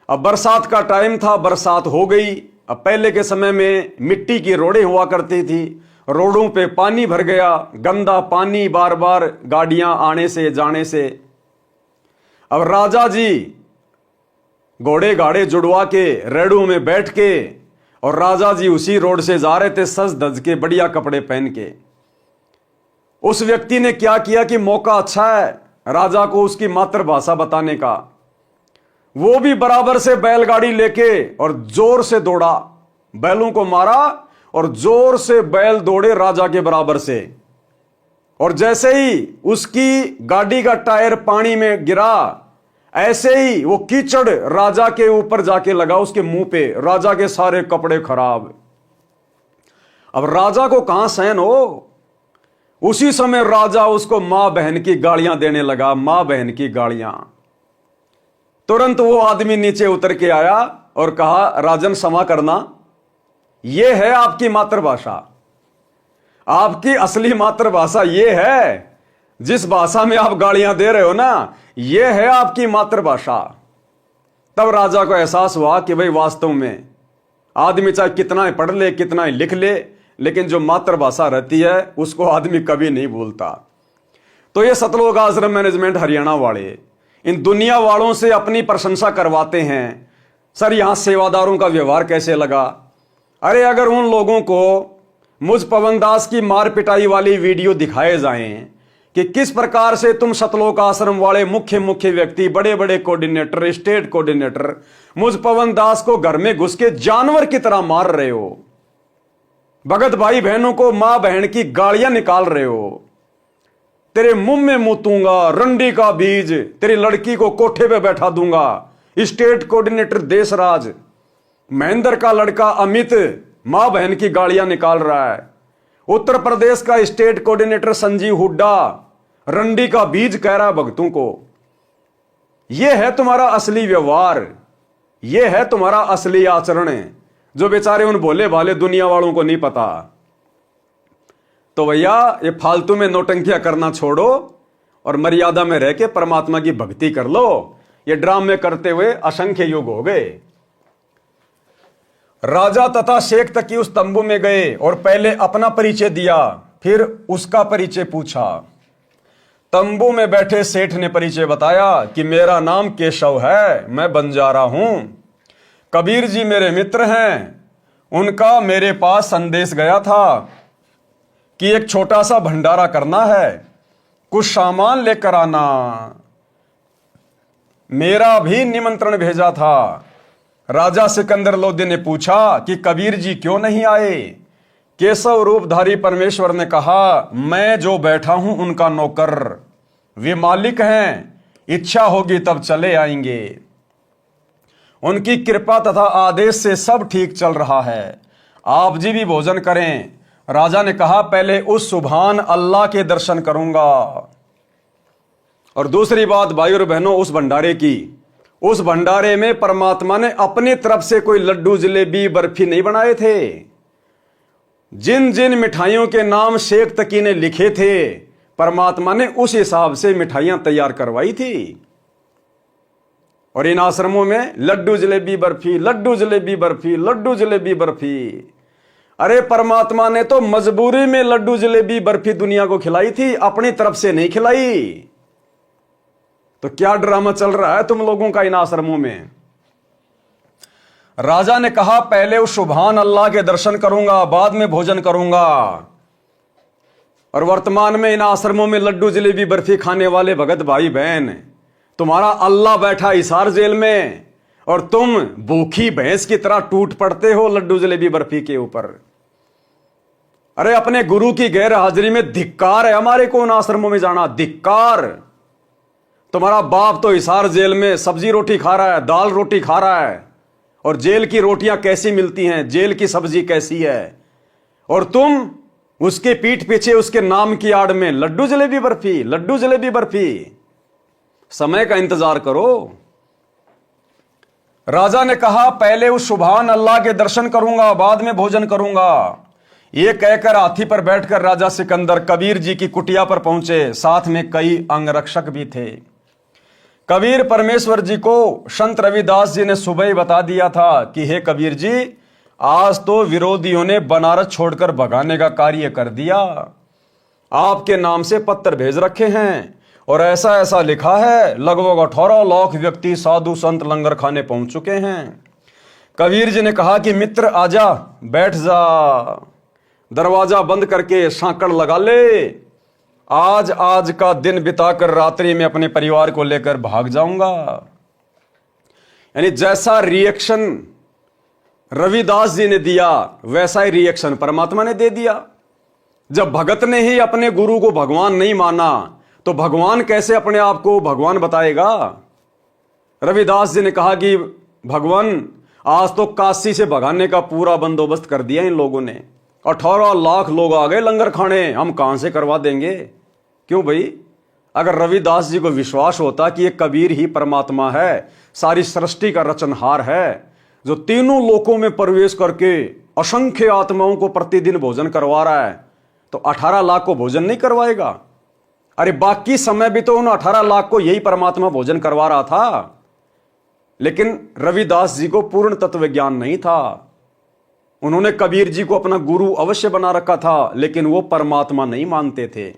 Speaker 1: अब बरसात का टाइम था, बरसात हो गई। अब पहले के समय में मिट्टी की रोडें हुआ करती थी, रोडों पे पानी भर गया, गंदा पानी, बार बार गाड़ियां आने से जाने से। अब राजा जी घोड़े गाड़े जुड़वा के रेड़ों में बैठ के, और राजा जी उसी रोड से जा रहे थे सज धज के, बढ़िया कपड़े पहन के। उस व्यक्ति ने क्या किया कि मौका अच्छा है राजा को उसकी मातृभाषा बताने का। वो भी बराबर से बैलगाड़ी लेके और जोर से दौड़ा, बैलों को मारा और जोर से बैल दौड़े राजा के बराबर से। और जैसे ही उसकी गाड़ी का टायर पानी में गिरा, ऐसे ही वो कीचड़ राजा के ऊपर जाके लगा, उसके मुंह पे। राजा के सारे कपड़े खराब। अब राजा को कहां सहन हो। उसी समय राजा उसको मां बहन की गालियां देने लगा, मां बहन की गालियां। तुरंत वो आदमी नीचे उतर के आया और कहा राजन क्षमा करना, यह है आपकी मातृभाषा। आपकी असली मातृभाषा यह है, जिस भाषा में आप गालियां दे रहे हो ना, यह है आपकी मातृभाषा। तब राजा को एहसास हुआ कि भाई वास्तव में आदमी चाहे कितना ही पढ़ ले, कितना ही लिख ले, लेकिन जो मातृभाषा रहती है उसको आदमी कभी नहीं भूलता। तो ये सतलोक आश्रम मैनेजमेंट हरियाणा वाले इन दुनिया वालों से अपनी प्रशंसा करवाते हैं, सर यहां सेवादारों का व्यवहार कैसे लगा। अरे अगर उन लोगों को मुझ पवन दास की मार पिटाई वाली वीडियो दिखाए जाएं कि किस प्रकार से तुम सतलोक आश्रम वाले मुख्य मुख्य व्यक्ति, बड़े बड़े कोऑर्डिनेटर, स्टेट कोऑर्डिनेटर मुझ पवन दास को घर में घुस के जानवर की तरह मार रहे हो, भगत भाई बहनों को मां बहन की गालियां निकाल रहे हो, तेरे मुंह में मुतूंगा रंडी का बीज, तेरी लड़की को कोठे पे बैठा दूंगा। स्टेट कोऑर्डिनेटर देशराज, महेंद्र का लड़का अमित मां बहन की गालियां निकाल रहा है। उत्तर प्रदेश का स्टेट कोऑर्डिनेटर संजीव हुड्डा रंडी का बीज कह रहा है भक्तों को। यह है तुम्हारा असली व्यवहार, यह है तुम्हारा असली आचरण, जो बेचारे उन भोले भाले दुनिया वालों को नहीं पता। तो भैया ये फालतू में नौटंकियां करना छोड़ो और मर्यादा में रह के परमात्मा की भक्ति कर लो। ये ड्रामे करते हुए असंख्य युग हो गए। राजा तथा शेख तकी उस तंबू में गए और पहले अपना परिचय दिया, फिर उसका परिचय पूछा। तंबू में बैठे सेठ ने परिचय बताया कि मेरा नाम केशव है, मैं बंजारा हूं। कबीर जी मेरे मित्र हैं, उनका मेरे पास संदेश गया था कि एक छोटा सा भंडारा करना है, कुछ सामान लेकर आना। मेरा भी निमंत्रण भेजा था। राजा सिकंदर लोदी ने पूछा कि कबीर जी क्यों नहीं आए। केशव रूपधारी परमेश्वर ने कहा, मैं जो बैठा हूं उनका नौकर, वे मालिक हैं, इच्छा होगी तब चले आएंगे। उनकी कृपा तथा आदेश से सब ठीक चल रहा है। आप जी भी भोजन करें। राजा ने कहा पहले उस सुभान अल्लाह के दर्शन करूंगा। और दूसरी बात भाई और बहनों, उस भंडारे की, उस भंडारे में परमात्मा ने अपनी तरफ से कोई लड्डू जलेबी बर्फी नहीं बनाए थे। जिन जिन मिठाइयों के नाम शेख तकी ने लिखे थे, परमात्मा ने उस हिसाब से मिठाइयां तैयार करवाई थी। और इन आश्रमों में लड्डू जलेबी बर्फी, लड्डू जलेबी बर्फी, लड्डू जलेबी बर्फी। अरे परमात्मा ने तो मजबूरी में लड्डू जलेबी बर्फी दुनिया को खिलाई थी, अपनी तरफ से नहीं खिलाई। तो क्या ड्रामा चल रहा है तुम लोगों का इन आश्रमों में? राजा ने कहा पहले उस सुभान अल्लाह के दर्शन करूंगा, बाद में भोजन करूंगा। और वर्तमान में इन आश्रमों में लड्डू जलेबी बर्फी खाने वाले भगत भाई बहन, तुम्हारा अल्लाह बैठा हिसार जेल में और तुम भूखी भैंस की तरह टूट पड़ते हो लड्डू जलेबी बर्फी के ऊपर। अरे अपने गुरु की गैर हाजिरी में धिक्कार है हमारे को उन आश्रमों में जाना, धिक्कार। तुम्हारा बाप तो हिसार जेल में सब्जी रोटी खा रहा है, दाल रोटी खा रहा है, और जेल की रोटियां कैसी मिलती हैं, जेल की सब्जी कैसी है, और तुम उसके पीठ पीछे उसके नाम की आड़ में लड्डू जलेबी बर्फी, लड्डू जलेबी बर्फी। समय का इंतजार करो। राजा ने कहा पहले उस सुभान अल्लाह के दर्शन करूंगा, बाद में भोजन करूंगा। यह कहकर हाथी पर बैठकर राजा सिकंदर कबीर जी की कुटिया पर पहुंचे। साथ में कई अंगरक्षक भी थे। कबीर परमेश्वर जी को संत रविदास जी ने सुबह ही बता दिया था कि हे कबीर जी, आज तो विरोधियों ने बनारस छोड़कर भगाने का कार्य कर दिया। आपके नाम से पत्र भेज रखे हैं और ऐसा ऐसा लिखा है, लगभग 18 लाख व्यक्ति साधु संत लंगर खाने पहुंच चुके हैं। कबीर जी ने कहा कि मित्र आजा, बैठ जा, दरवाजा बंद करके सांकड़ लगा ले। आज का दिन बिताकर रात्रि में अपने परिवार को लेकर भाग जाऊंगा। यानी जैसा रिएक्शन रविदास जी ने दिया वैसा ही रिएक्शन परमात्मा ने दे दिया। जब भगत ने ही अपने गुरु को भगवान नहीं माना तो भगवान कैसे अपने आप को भगवान बताएगा? रविदास जी ने कहा कि भगवान आज तो काशी से भगाने का पूरा बंदोबस्त कर दिया इन लोगों ने। 18 लाख लोग आ गए लंगर खाने, हम कहां से करवा देंगे? क्यों भाई? अगर रविदास जी को विश्वास होता कि ये कबीर ही परमात्मा है, सारी सृष्टि का रचनहार है, जो तीनों लोकों में प्रवेश करके असंख्य आत्माओं को प्रतिदिन भोजन करवा रहा है, तो 18 लाख को भोजन नहीं करवाएगा? अरे बाकी समय भी तो उन 18 लाख को यही परमात्मा भोजन करवा रहा था। लेकिन रविदास जी को पूर्ण तत्व ज्ञान नहीं था। उन्होंने कबीर जी को अपना गुरु अवश्य बना रखा था, लेकिन वो परमात्मा नहीं मानते थे।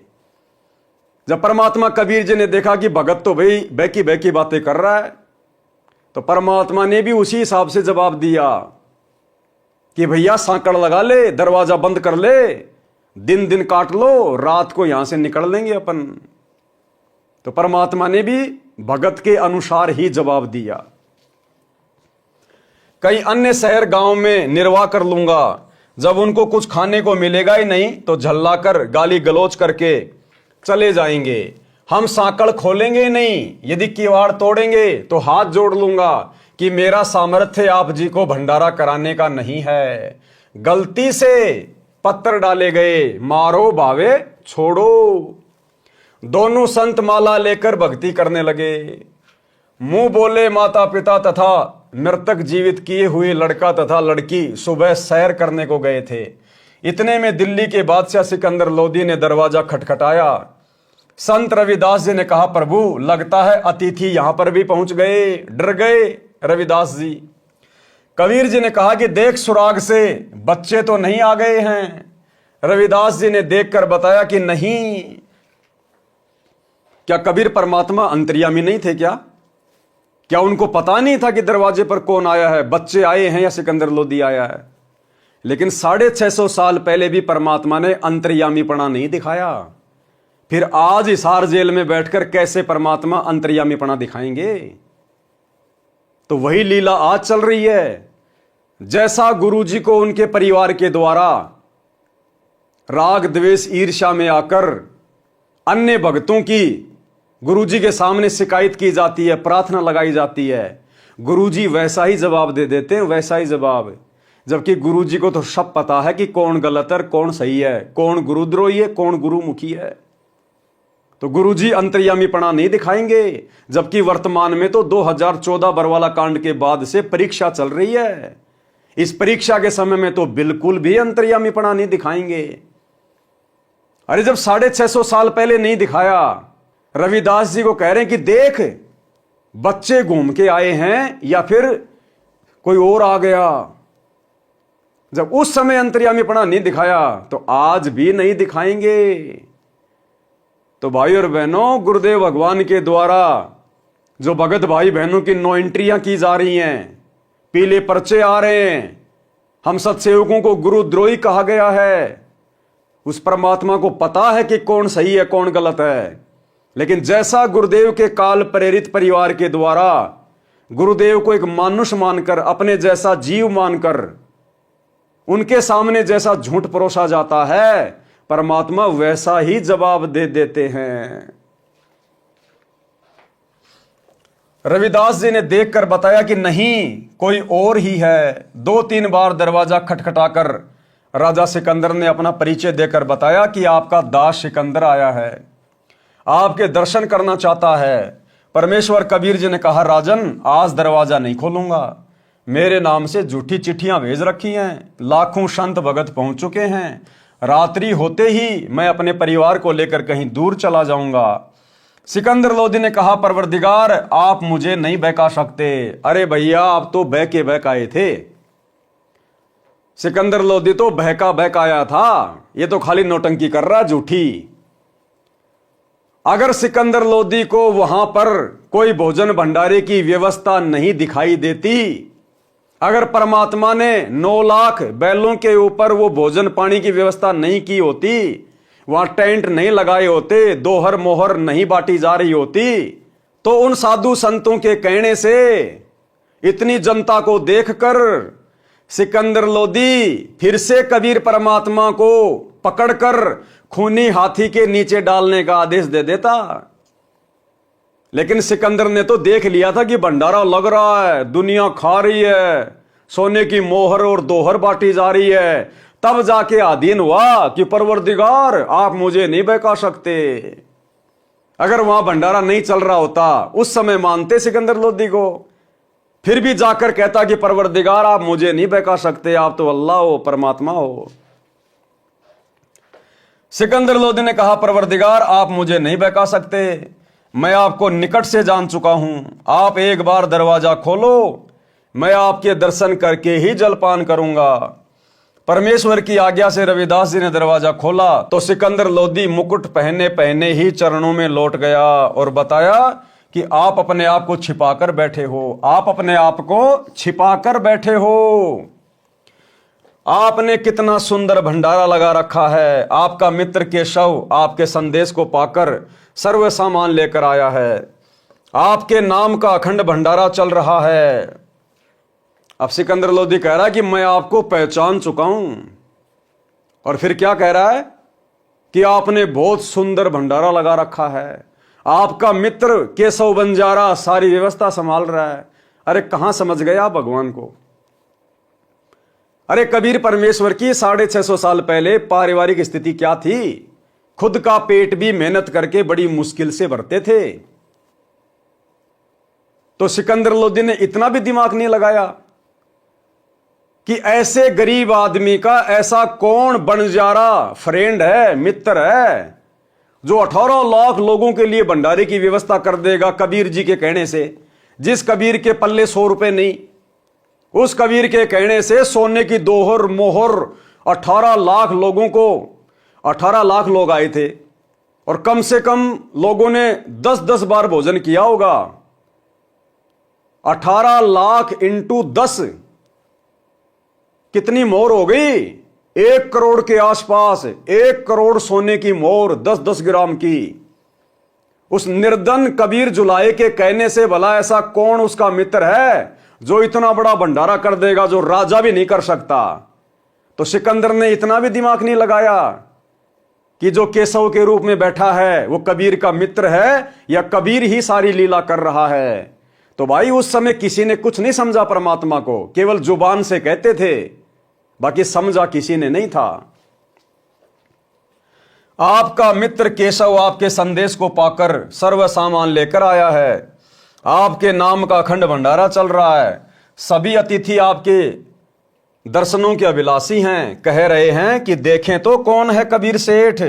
Speaker 1: जब परमात्मा कबीर जी ने देखा कि भगत तो भाई बैकी बैकी बातें कर रहा है, तो परमात्मा ने भी उसी हिसाब से जवाब दिया कि भैया सांकड़ लगा ले, दरवाजा बंद कर ले, दिन दिन काट लो, रात को यहां से निकल लेंगे अपन। तो परमात्मा ने भी भगत के अनुसार ही जवाब दिया। कई अन्य शहर गांव में निर्वाह कर लूंगा, जब उनको कुछ खाने को मिलेगा ही नहीं तो झल्लाकर गाली गलौज करके चले जाएंगे। हम सांकड़ खोलेंगे ही नहीं, यदि किवाड़ तोड़ेंगे तो हाथ जोड़ लूंगा कि मेरा सामर्थ्य आप जी को भंडारा कराने का नहीं है। गलती से पत्थर डाले गए, मारो भावे छोड़ो। दोनों संत माला लेकर भक्ति करने लगे। मुंह बोले माता पिता तथा मृतक जीवित किए हुए लड़का तथा लड़की सुबह सैर करने को गए थे। इतने में दिल्ली के बादशाह सिकंदर लोदी ने दरवाजा खटखटाया। संत रविदास जी ने कहा, प्रभु लगता है अतिथि यहां पर भी पहुंच गए। डर गए रविदास जी। कबीर जी ने कहा कि देख सुराग से बच्चे तो नहीं आ गए हैं। रविदास जी ने देखकर बताया कि नहीं। क्या कबीर परमात्मा अंतर्यामी नहीं थे क्या? क्या उनको पता नहीं था कि दरवाजे पर कौन आया है, बच्चे आए हैं या सिकंदर लोदी आया है? लेकिन 650 साल पहले भी परमात्मा ने अंतर्यामीपना नहीं दिखाया। फिर आज हिसार जेल में बैठकर कैसे परमात्मा अंतर्यामीपना दिखाएंगे? तो वही लीला आज चल रही है। जैसा गुरुजी को उनके परिवार के द्वारा राग द्वेष ईर्ष्या में आकर अन्य भक्तों की गुरुजी के सामने शिकायत की जाती है, प्रार्थना लगाई जाती है, गुरुजी वैसा ही जवाब दे देते हैं, वैसा ही जवाब। जबकि गुरु जी को तो सब पता है कि कौन गलत है कौन सही है, कौन गुरुद्रोही है कौन गुरुमुखी है। तो गुरु जी अंतर्यामीपना नहीं दिखाएंगे, जबकि वर्तमान में तो 2014 बरवाला कांड के बाद से परीक्षा चल रही है। इस परीक्षा के समय में तो बिल्कुल भी अंतर्यामीपना नहीं दिखाएंगे। अरे जब 650 साल पहले नहीं दिखाया, रविदास जी को कह रहे हैं कि देख बच्चे घूम के आए हैं या फिर कोई और आ गया। जब उस समय अंतर्यामीपना नहीं दिखाया तो आज भी नहीं दिखाएंगे। तो भाई और बहनों, गुरुदेव भगवान के द्वारा जो भगत भाई बहनों की 9 एंट्रियां की जा रही हैं, पीले पर्चे आ रहे हैं, हम सत्सेवकों को गुरुद्रोही कहा गया है। उस परमात्मा को पता है कि कौन सही है कौन गलत है, लेकिन जैसा गुरुदेव के काल प्रेरित परिवार के द्वारा गुरुदेव को एक मानुष मानकर, अपने जैसा जीव मानकर उनके सामने जैसा झूठ परोसा जाता है, परमात्मा वैसा ही जवाब दे देते हैं। रविदास जी ने देखकर बताया कि नहीं, कोई और ही है। 2-3 बार दरवाजा खटखटाकर राजा सिकंदर ने अपना परिचय देकर बताया कि आपका दास सिकंदर आया है, आपके दर्शन करना चाहता है। परमेश्वर कबीर जी ने कहा, राजन आज दरवाजा नहीं खोलूंगा, मेरे नाम से झूठी चिट्ठियां भेज रखी हैं, लाखों संत भगत पहुंच चुके हैं, रात्रि होते ही मैं अपने परिवार को लेकर कहीं दूर चला जाऊंगा। सिकंदर लोदी ने कहा, परवरदिगार आप मुझे नहीं बहका सकते। अरे भैया, आप तो बह के बहकाए थे। सिकंदर लोदी तो बहकाया था, ये तो खाली नौटंकी कर रहा झूठी। अगर सिकंदर लोदी को वहां पर कोई भोजन भंडारे की व्यवस्था नहीं दिखाई देती, अगर परमात्मा ने 9 लाख बैलों के ऊपर वो भोजन पानी की व्यवस्था नहीं की होती, वहां टेंट नहीं लगाए होते, दोहर मोहर नहीं बांटी जा रही होती, तो उन साधु संतों के कहने से इतनी जनता को देखकर सिकंदर लोदी फिर से कबीर परमात्मा को पकड़कर खूनी हाथी के नीचे डालने का आदेश दे देता। लेकिन सिकंदर ने तो देख लिया था कि भंडारा लग रहा है, दुनिया खा रही है, सोने की मोहर और दोहर बांटी जा रही है, तब जाके आधीन हुआ कि परवरदिगार आप मुझे नहीं बहका सकते। अगर वहां भंडारा नहीं चल रहा होता, उस समय मानते सिकंदर लोदी को, फिर भी जाकर कहता कि परवरदिगार आप मुझे नहीं बहका सकते, आप तो अल्लाह हो, परमात्मा हो। सिकंदर लोदी ने कहा, परवरदिगार आप मुझे नहीं बहका सकते, मैं आपको निकट से जान चुका हूं, आप एक बार दरवाजा खोलो, मैं आपके दर्शन करके ही जलपान करूंगा। परमेश्वर की आज्ञा से रविदास जी ने दरवाजा खोला तो सिकंदर लोदी मुकुट पहने पहने ही चरणों में लौट गया और बताया कि आप अपने आप को छिपाकर बैठे हो, आप अपने आप को छिपाकर बैठे हो। आपने कितना सुंदर भंडारा लगा रखा है, आपका मित्र केशव आपके संदेश को पाकर सर्व सामान लेकर आया है, आपके नाम का अखंड भंडारा चल रहा है। अब सिकंदर लोदी कह रहा है कि मैं आपको पहचान चुका हूं, और फिर क्या कह रहा है कि आपने बहुत सुंदर भंडारा लगा रखा है, आपका मित्र केशव बंजारा सारी व्यवस्था संभाल रहा है। अरे कहां समझ गए आप भगवान को? अरे कबीर परमेश्वर की 650 साल पहले पारिवारिक स्थिति क्या थी? खुद का पेट भी मेहनत करके बड़ी मुश्किल से भरते थे। तो सिकंदर लोदी ने इतना भी दिमाग नहीं लगाया कि ऐसे गरीब आदमी का ऐसा कौन बंजारा फ्रेंड है, मित्र है, जो 18 लाख लोगों के लिए भंडारे की व्यवस्था कर देगा कबीर जी के कहने से। जिस कबीर के पल्ले 100 रुपए नहीं, उस कबीर के कहने से सोने की दोहर मोहर 18 लाख लोगों को, 18 लाख लोग आए थे और कम से कम लोगों ने 10-10 बार भोजन किया होगा। 18 लाख इंटू 10 कितनी मोहर हो गई? 1 करोड़ के आसपास, 1 करोड़ सोने की मोहर 10-10 ग्राम की। उस निर्धन कबीर जुलाए के कहने से भला ऐसा कौन उसका मित्र है जो इतना बड़ा भंडारा कर देगा, जो राजा भी नहीं कर सकता। तो सिकंदर ने इतना भी दिमाग नहीं लगाया कि जो केशव के रूप में बैठा है वो कबीर का मित्र है या कबीर ही सारी लीला कर रहा है। तो भाई उस समय किसी ने कुछ नहीं समझा परमात्मा को, केवल जुबान से कहते थे बाकी समझा किसी ने नहीं था। आपका मित्र केशव आपके संदेश को पाकर सर्व सामान लेकर आया है। आपके नाम का अखंड भंडारा चल रहा है। सभी अतिथि आपके दर्शनों के अभिलाषी हैं। कह रहे हैं कि देखें तो कौन है कबीर सेठ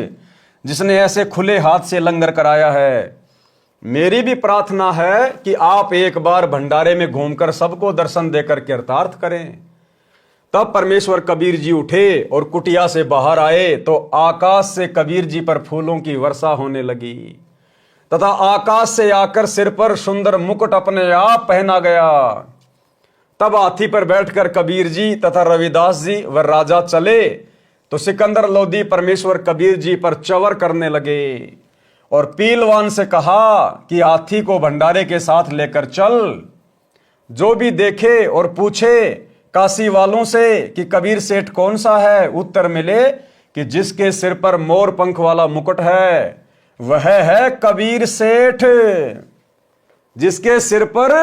Speaker 1: जिसने ऐसे खुले हाथ से लंगर कराया है। मेरी भी प्रार्थना है कि आप एक बार भंडारे में घूमकर सबको दर्शन देकर कृतार्थ करें। तब परमेश्वर कबीर जी उठे और कुटिया से बाहर आए तो आकाश से कबीर जी पर फूलों की वर्षा होने लगी तथा आकाश से आकर सिर पर सुंदर मुकुट अपने आप पहना गया। तब हाथी पर बैठकर कबीर जी तथा रविदास जी व राजा चले तो सिकंदर लोधी परमेश्वर कबीर जी पर चवर करने लगे और पीलवान से कहा कि हाथी को भंडारे के साथ लेकर चल। जो भी देखे और पूछे काशी वालों से कि कबीर सेठ कौन सा है, उत्तर मिले कि जिसके सिर पर मोर पंख वाला मुकुट है वह है कबीर सेठ। जिसके सिर पर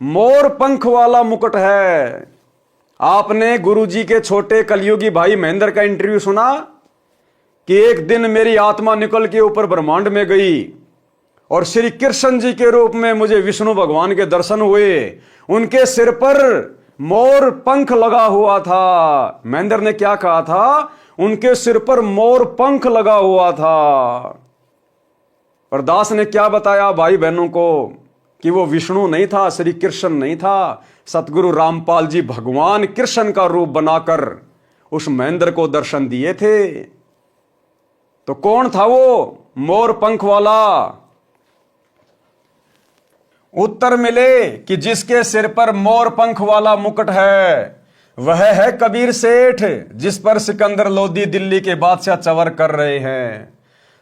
Speaker 1: मोर पंख वाला मुकुट है। आपने गुरुजी के छोटे कलयुगी भाई महेंद्र का इंटरव्यू सुना कि एक दिन मेरी आत्मा निकल के ऊपर ब्रह्मांड में गई और श्री कृष्ण जी के रूप में मुझे विष्णु भगवान के दर्शन हुए। उनके सिर पर मोर पंख लगा हुआ था। महेंद्र ने क्या कहा था? उनके सिर पर मोर पंख लगा हुआ था। और दास ने क्या बताया भाई बहनों को कि वो विष्णु नहीं था, श्री कृष्ण नहीं था। सतगुरु रामपाल जी भगवान कृष्ण का रूप बनाकर उस महेंद्र को दर्शन दिए थे। तो कौन था वो मोर पंख वाला? उत्तर मिले कि जिसके सिर पर मोर पंख वाला मुकुट है वह है कबीर सेठ, जिस पर सिकंदर लोधी दिल्ली के बादशाह चवर कर रहे हैं।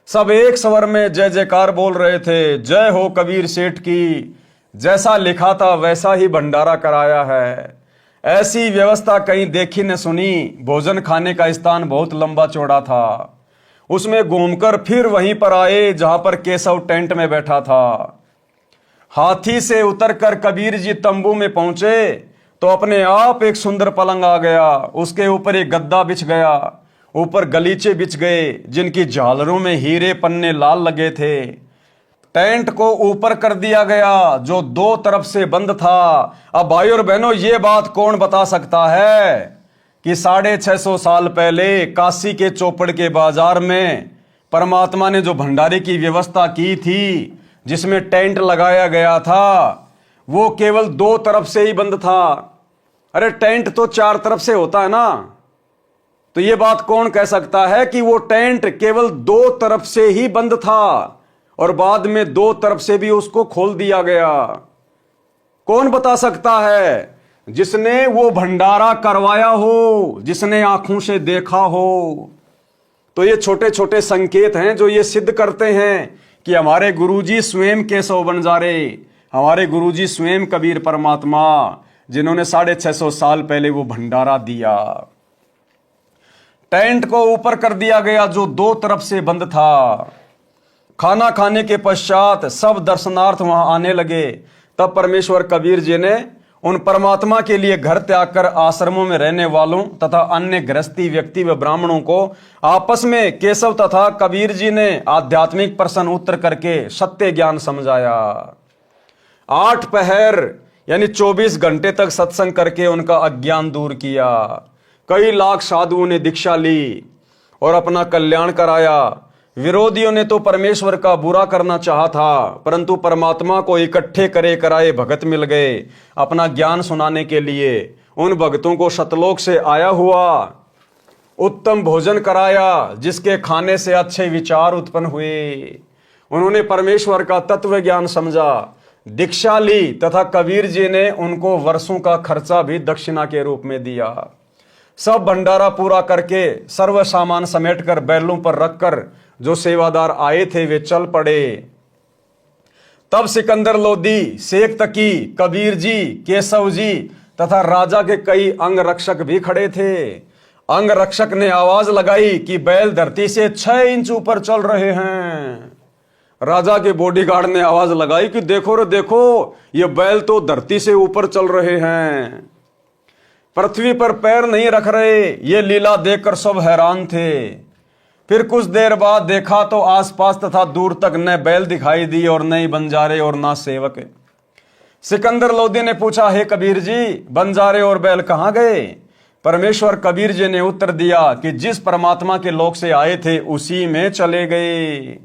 Speaker 1: सब एक स्वर में जय जयकार बोल रहे थे, जय हो कबीर सेठ की। जैसा लिखा था वैसा ही भंडारा कराया है। ऐसी व्यवस्था कहीं देखी न सुनी। भोजन खाने का स्थान बहुत लंबा चौड़ा था। उसमें घूमकर फिर वहीं पर आए जहां पर केशव टेंट में बैठा था। हाथी से उतरकर कबीर जी तंबू में पहुंचे तो अपने आप एक सुंदर पलंग आ गया। उसके ऊपर एक गद्दा बिछ गया, ऊपर गलीचे बिछ गए जिनकी झालरों में हीरे पन्ने लाल लगे थे। टेंट को ऊपर कर दिया गया जो दो तरफ से बंद था। अब भाई और बहनों, ये बात कौन बता सकता है कि 650 साल पहले काशी के चौपड़ के बाजार में परमात्मा ने जो भंडारे की व्यवस्था की थी, जिसमें टेंट लगाया गया था, वो केवल दो तरफ से ही बंद था। अरे टेंट तो चार तरफ से होता है ना। तो ये बात कौन कह सकता है कि वो टेंट केवल दो तरफ से ही बंद था और बाद में दो तरफ से भी उसको खोल दिया गया? कौन बता सकता है? जिसने वो भंडारा करवाया हो, जिसने आंखों से देखा हो। तो ये छोटे छोटे संकेत हैं जो ये सिद्ध करते हैं कि हमारे गुरुजी स्वयं केशव बंजारे, हमारे गुरुजी स्वयं कबीर परमात्मा, जिन्होंने 650 साल पहले वो भंडारा दिया। टेंट को ऊपर कर दिया गया जो दो तरफ से बंद था। खाना खाने के पश्चात सब दर्शनार्थ वहां आने लगे। तब परमेश्वर कबीर जी ने उन परमात्मा के लिए घर त्याग कर आश्रमों में रहने वालों तथा अन्य गृहस्थी व्यक्ति व ब्राह्मणों को आपस में केशव तथा कबीर जी ने आध्यात्मिक प्रश्न उत्तर करके सत्य ज्ञान समझाया। 8 पहर यानी 24 घंटे तक सत्संग करके उनका अज्ञान दूर किया। कई लाख साधुओं ने दीक्षा ली और अपना कल्याण कराया। विरोधियों ने तो परमेश्वर का बुरा करना चाहा था, परंतु परमात्मा को इकट्ठे करे कराए भगत मिल गए अपना ज्ञान सुनाने के लिए। उन भक्तों को सतलोक से आया हुआ उत्तम भोजन कराया, जिसके खाने से अच्छे विचार उत्पन्न हुए। उन्होंने परमेश्वर का तत्व ज्ञान समझा, दीक्षा ली तथा कबीर जी ने उनको वर्षों का खर्चा भी दक्षिणा के रूप में दिया। सब भंडारा पूरा करके सर्व सामान समेटकर बैलों पर रखकर जो सेवादार आए थे वे चल पड़े। तब सिकंदर लोधी, शेख तकी, कबीर जी, केशव जी तथा राजा के कई अंग रक्षक भी खड़े थे। अंग रक्षक ने आवाज लगाई कि बैल धरती से 6 इंच ऊपर चल रहे हैं। राजा के बॉडीगार्ड ने आवाज लगाई कि देखो रे देखो, ये बैल तो धरती से ऊपर चल रहे हैं। पृथ्वी पर पैर नहीं रख रहे। ये लीला देखकर सब हैरान थे। फिर कुछ देर बाद देखा तो आसपास तथा दूर तक न बैल दिखाई दी और न ही बंजारे और ना सेवक। सिकंदर लोदी ने पूछा, हे कबीर जी, बंजारे और बैल कहाँ गए? परमेश्वर कबीर जी ने उत्तर दिया कि जिस परमात्मा के लोक से आए थे उसी में चले गए।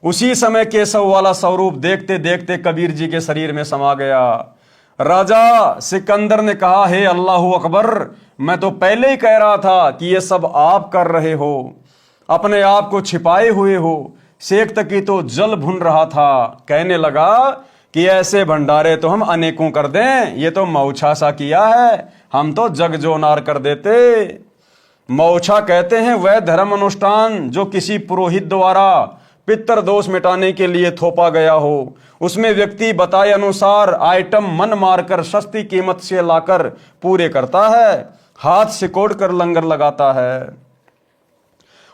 Speaker 1: उसी समय केशव वाला स्वरूप देखते देखते कबीर जी के शरीर में समा गया। राजा सिकंदर ने कहा, हे अल्लाहू अकबर, मैं तो पहले ही कह रहा था कि ये सब आप कर रहे हो, अपने आप को छिपाए हुए हो। शेख तकी तो जल भुन रहा था। कहने लगा कि ऐसे भंडारे तो हम अनेकों कर दें, ये तो मौछा सा किया है, हम तो जग जोनार कर देते। मौछा कहते हैं वह धर्म अनुष्ठान जो किसी पुरोहित द्वारा पितर दोष मिटाने के लिए थोपा गया हो। उसमें व्यक्ति बताए अनुसार आइटम मन मारकर सस्ती कीमत से लाकर पूरे करता है, हाथ सिकोड़ कर लंगर लगाता है।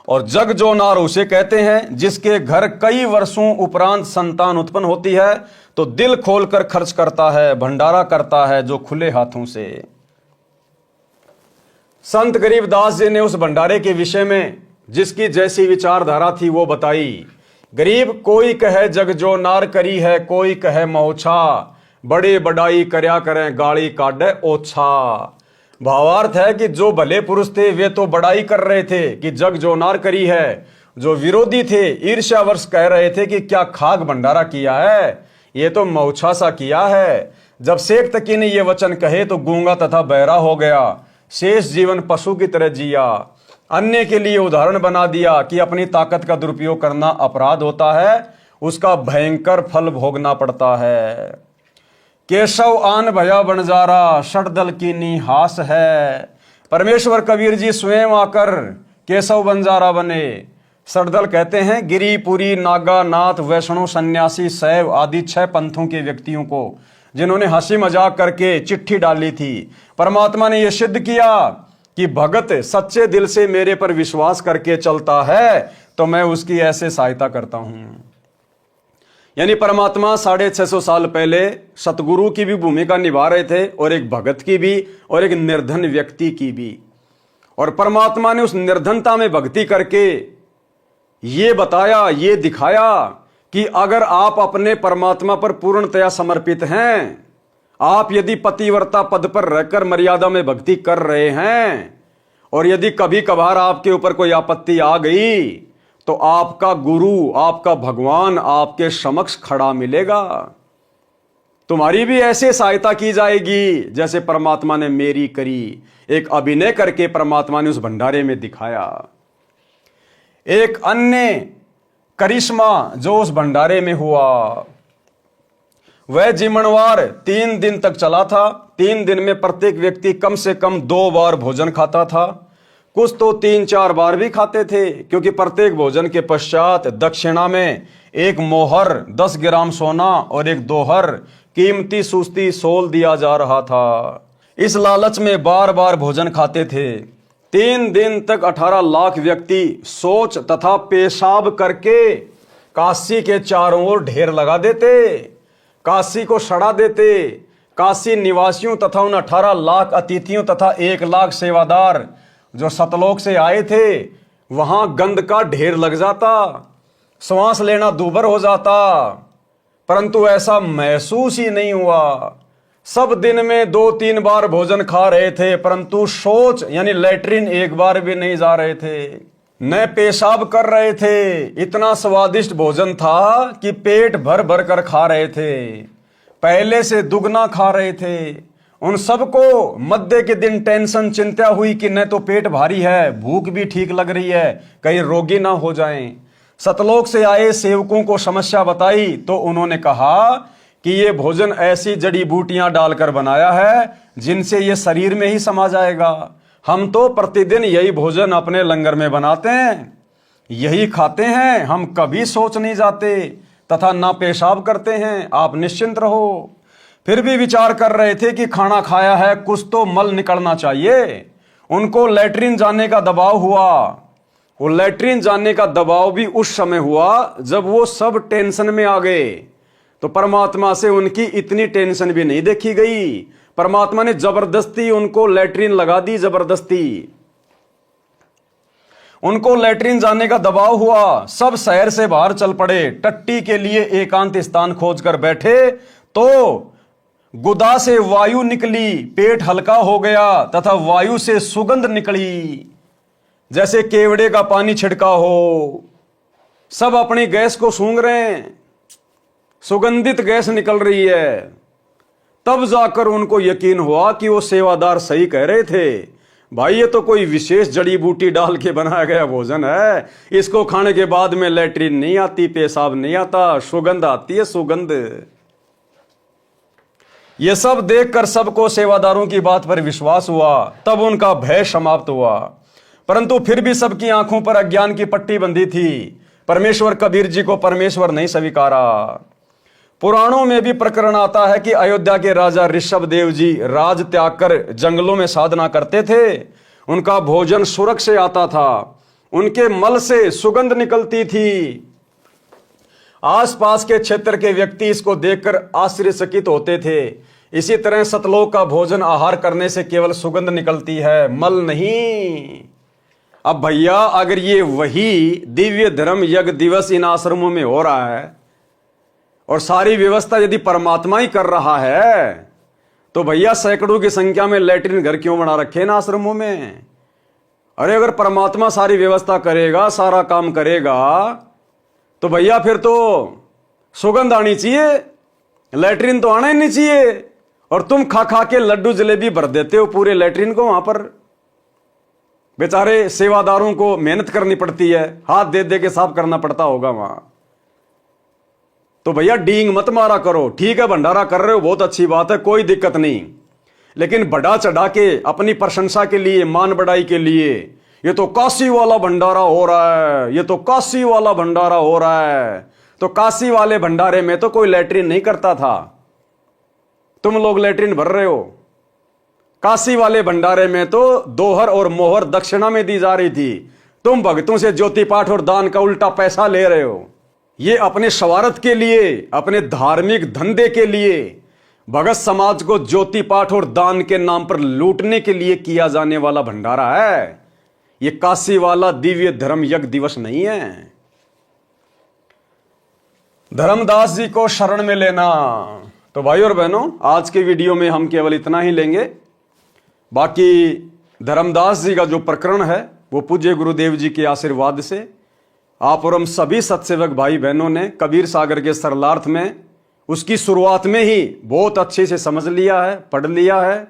Speaker 1: और जग जोनार उसे कहते हैं जिसके घर कई वर्षों उपरांत संतान उत्पन्न होती है तो दिल खोलकर खर्च करता है, भंडारा करता है जो खुले हाथों से। संत गरीबदास जी ने उस भंडारे के विषय में जिसकी जैसी विचारधारा थी वो बताई। गरीब कोई कहे जग जो नार करी है, कोई कहे मौछा, बड़े बड़ाई करया करें गाड़ी काटे ओछा। भावार्थ है कि जो भले पुरुष थे वे तो बड़ाई कर रहे थे कि जग जो नार करी है, जो विरोधी थे ईर्ष्यावश कह रहे थे कि क्या खाक भंडारा किया है, ये तो मौछा सा किया है। जब शेख तकी ने ये वचन कहे तो गूंगा तथा बहरा हो गया, शेष जीवन पशु की तरह जिया। अन्य के लिए उदाहरण बना दिया कि अपनी ताकत का दुरुपयोग करना अपराध होता है, उसका भयंकर फल भोगना पड़ता है। केशव आन भया बंजारा, षटदल की निहास है। परमेश्वर कबीर जी स्वयं आकर केशव बंजारा बने। षटदल कहते हैं गिरिपुरी, नागा, नाथ, वैष्णव, सन्यासी, शैव आदि 6 पंथों के व्यक्तियों को जिन्होंने हंसी मजाक करके चिट्ठी डाली थी। परमात्मा ने यह सिद्ध किया कि भगत सच्चे दिल से मेरे पर विश्वास करके चलता है तो मैं उसकी ऐसे सहायता करता हूं। यानी परमात्मा 650 साल पहले सतगुरु की भी भूमिका निभा रहे थे और एक भगत की भी और एक निर्धन व्यक्ति की भी। और परमात्मा ने उस निर्धनता में भक्ति करके ये बताया, ये दिखाया कि अगर आप अपने परमात्मा पर पूर्णतया समर्पित हैं, आप यदि पतिव्रता पद पर रहकर मर्यादा में भक्ति कर रहे हैं और यदि कभी कभार आपके ऊपर कोई आपत्ति आ गई तो आपका गुरु, आपका भगवान आपके समक्ष खड़ा मिलेगा। तुम्हारी भी ऐसे सहायता की जाएगी जैसे परमात्मा ने मेरी करी। एक अभिनय करके परमात्मा ने उस भंडारे में दिखाया। एक अन्य करिश्मा जो उस भंडारे में हुआ वह जिमणवार 3 दिन तक चला था। 3 दिन में प्रत्येक व्यक्ति कम से कम 2 बार भोजन खाता था, कुछ तो 3-4 बार भी खाते थे, क्योंकि प्रत्येक भोजन के पश्चात दक्षिणा में 1 मोहर 10 ग्राम सोना और 1 दोहर कीमती सुस्ती सोल दिया जा रहा था। इस लालच में बार बार भोजन खाते थे। 3 दिन तक 18 लाख व्यक्ति शौच तथा पेशाब करके काशी के चारों ओर ढेर लगा देते, काशी को सड़ा देते। काशी निवासियों तथा उन 18 लाख अतिथियों तथा 1 लाख सेवादार जो सतलोक से आए थे, वहां गंध का ढेर लग जाता, श्वास लेना दूभर हो जाता, परंतु ऐसा महसूस ही नहीं हुआ। सब दिन में 2-3 बार भोजन खा रहे थे, परंतु शौच यानी लैट्रिन 1 बार भी नहीं जा रहे थे, न पेशाब कर रहे थे। इतना स्वादिष्ट भोजन था कि पेट भर भर कर खा रहे थे, पहले से दुगना खा रहे थे। उन सबको मध्य के दिन टेंशन, चिंता हुई कि न तो पेट भारी है, भूख भी ठीक लग रही है, कहीं रोगी ना हो जाएं। सतलोक से आए सेवकों को समस्या बताई तो उन्होंने कहा कि ये भोजन ऐसी जड़ी बूटियां डालकर बनाया है जिनसे ये शरीर में ही समा जाएगा। हम तो प्रतिदिन यही भोजन अपने लंगर में बनाते हैं, यही खाते हैं, हम कभी सोच नहीं जाते तथा ना पेशाब करते हैं, आप निश्चिंत रहो। फिर भी विचार कर रहे थे कि खाना खाया है, कुछ तो मल निकलना चाहिए। उनको लैट्रिन जाने का दबाव हुआ। वो लैट्रिन जाने का दबाव भी उस समय हुआ जब वो सब टेंशन में आ गए। तो परमात्मा से उनकी इतनी टेंशन भी नहीं देखी गई। परमात्मा ने जबरदस्ती उनको लैट्रिन लगा दी, जबरदस्ती उनको लैट्रिन जाने का दबाव हुआ। सब शहर से बाहर चल पड़े, टट्टी के लिए एकांत स्थान खोजकर बैठे तो गुदा से वायु निकली, पेट हल्का हो गया तथा वायु से सुगंध निकली, जैसे केवड़े का पानी छिड़का हो। सब अपनी गैस को सूंघ रहे हैं, सुगंधित गैस निकल रही है। तब जाकर उनको यकीन हुआ कि वो सेवादार सही कह रहे थे, भाई ये तो कोई विशेष जड़ी बूटी डाल के बनाया गया भोजन है, इसको खाने के बाद में लैट्रिन नहीं आती, पेशाब नहीं आता, सुगंध आती है, सुगंध। ये सब देखकर सबको सेवादारों की बात पर विश्वास हुआ, तब उनका भय समाप्त हुआ। परंतु फिर भी सबकी आंखों पर अज्ञान की पट्टी बंधी थी। परमेश्वर कबीर जी को परमेश्वर नहीं स्वीकारा। पुराणों में भी प्रकरण आता है कि अयोध्या के राजा ऋषभ देव जी राज त्याग कर जंगलों में साधना करते थे। उनका भोजन सुरख से आता था, उनके मल से सुगंध निकलती थी। आसपास के क्षेत्र के व्यक्ति इसको देखकर आश्चर्यचकित होते थे। इसी तरह सतलोक का भोजन आहार करने से केवल सुगंध निकलती है, मल नहीं। अब भैया अगर ये वही दिव्य धर्म यज्ञ दिवस इन आश्रमों में हो रहा है और सारी व्यवस्था यदि परमात्मा ही कर रहा है, तो भैया सैकड़ों की संख्या में लैट्रिन घर क्यों बना रखे ना आश्रमों में? अरे अगर परमात्मा सारी व्यवस्था करेगा, सारा काम करेगा, तो भैया फिर तो सुगंध आनी चाहिए, लैट्रिन तो आना ही नहीं चाहिए। और तुम खा खा के लड्डू जलेबी भर देते हो पूरे लैट्रिन को। वहां पर बेचारे सेवादारों को मेहनत करनी पड़ती है, हाथ दे दे के साफ करना पड़ता होगा वहां। तो भैया डींग मत मारा करो। ठीक है, भंडारा कर रहे हो, बहुत अच्छी बात है, कोई दिक्कत नहीं, लेकिन बढ़ा चढ़ा के अपनी प्रशंसा के लिए, मान बढ़ाई के लिए, ये तो काशी वाला भंडारा हो रहा है, ये तो काशी वाला भंडारा हो रहा है। तो काशी वाले भंडारे में तो कोई लैट्रिन नहीं करता था, तुम लोग लैट्रिन भर रहे हो। काशी वाले भंडारे में तो दोहर और मोहर दक्षिणा में दी जा रही थी, तुम भक्तों से ज्योति पाठ और दान का उल्टा पैसा ले रहे हो। ये अपने स्वार्थ के लिए, अपने धार्मिक धंधे के लिए, भगत समाज को ज्योति पाठ और दान के नाम पर लूटने के लिए किया जाने वाला भंडारा है। ये काशी वाला दिव्य धर्म यज्ञ दिवस नहीं है। धर्मदास जी को शरण में लेना। तो भाई और बहनों, आज के वीडियो में हम केवल इतना ही लेंगे। बाकी धर्मदास जी का जो प्रकरण है वो पूज्य गुरुदेव जी के आशीर्वाद से आप और हम सभी सत्सेवक भाई बहनों ने कबीर सागर के सरलार्थ में उसकी शुरुआत में ही बहुत अच्छे से समझ लिया है, पढ़ लिया है।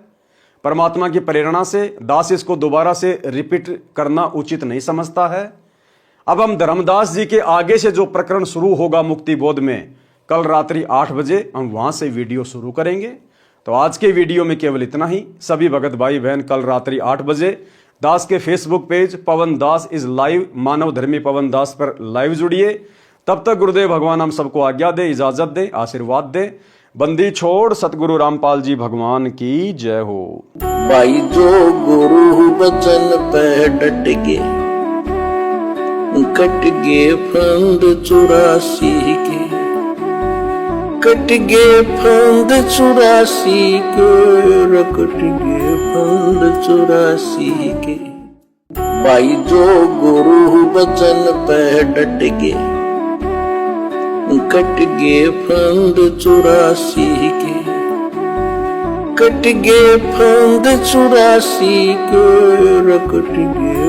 Speaker 1: परमात्मा की प्रेरणा से दास इसको दोबारा से रिपीट करना उचित नहीं समझता है। अब हम धर्मदास जी के आगे से जो प्रकरण शुरू होगा मुक्ति बोध में, कल रात्रि 8 बजे हम वहां से वीडियो शुरू करेंगे। तो आज के वीडियो में केवल इतना ही। सभी भगत भाई बहन कल रात्रि 8 बजे दास के Facebook page Pavan Das is live, मानव धर्मी पवन दास पर लाइव जुड़िए। तब तक गुरुदेव भगवान हम सबको आज्ञा दे, इजाजत दे, आशीर्वाद दे। बंदी छोड़ सतगुरु रामपाल जी भगवान की जय हो।
Speaker 4: भाई जो गुरु बचन पे डट के, कट गे फंद 84 के, कट गे फंद 84 के, कट गे फंद 84 के। भाई जो गुरु बचन पे डट के, कट गे फंद 84 के, कट गे फंद 84 के, कट गे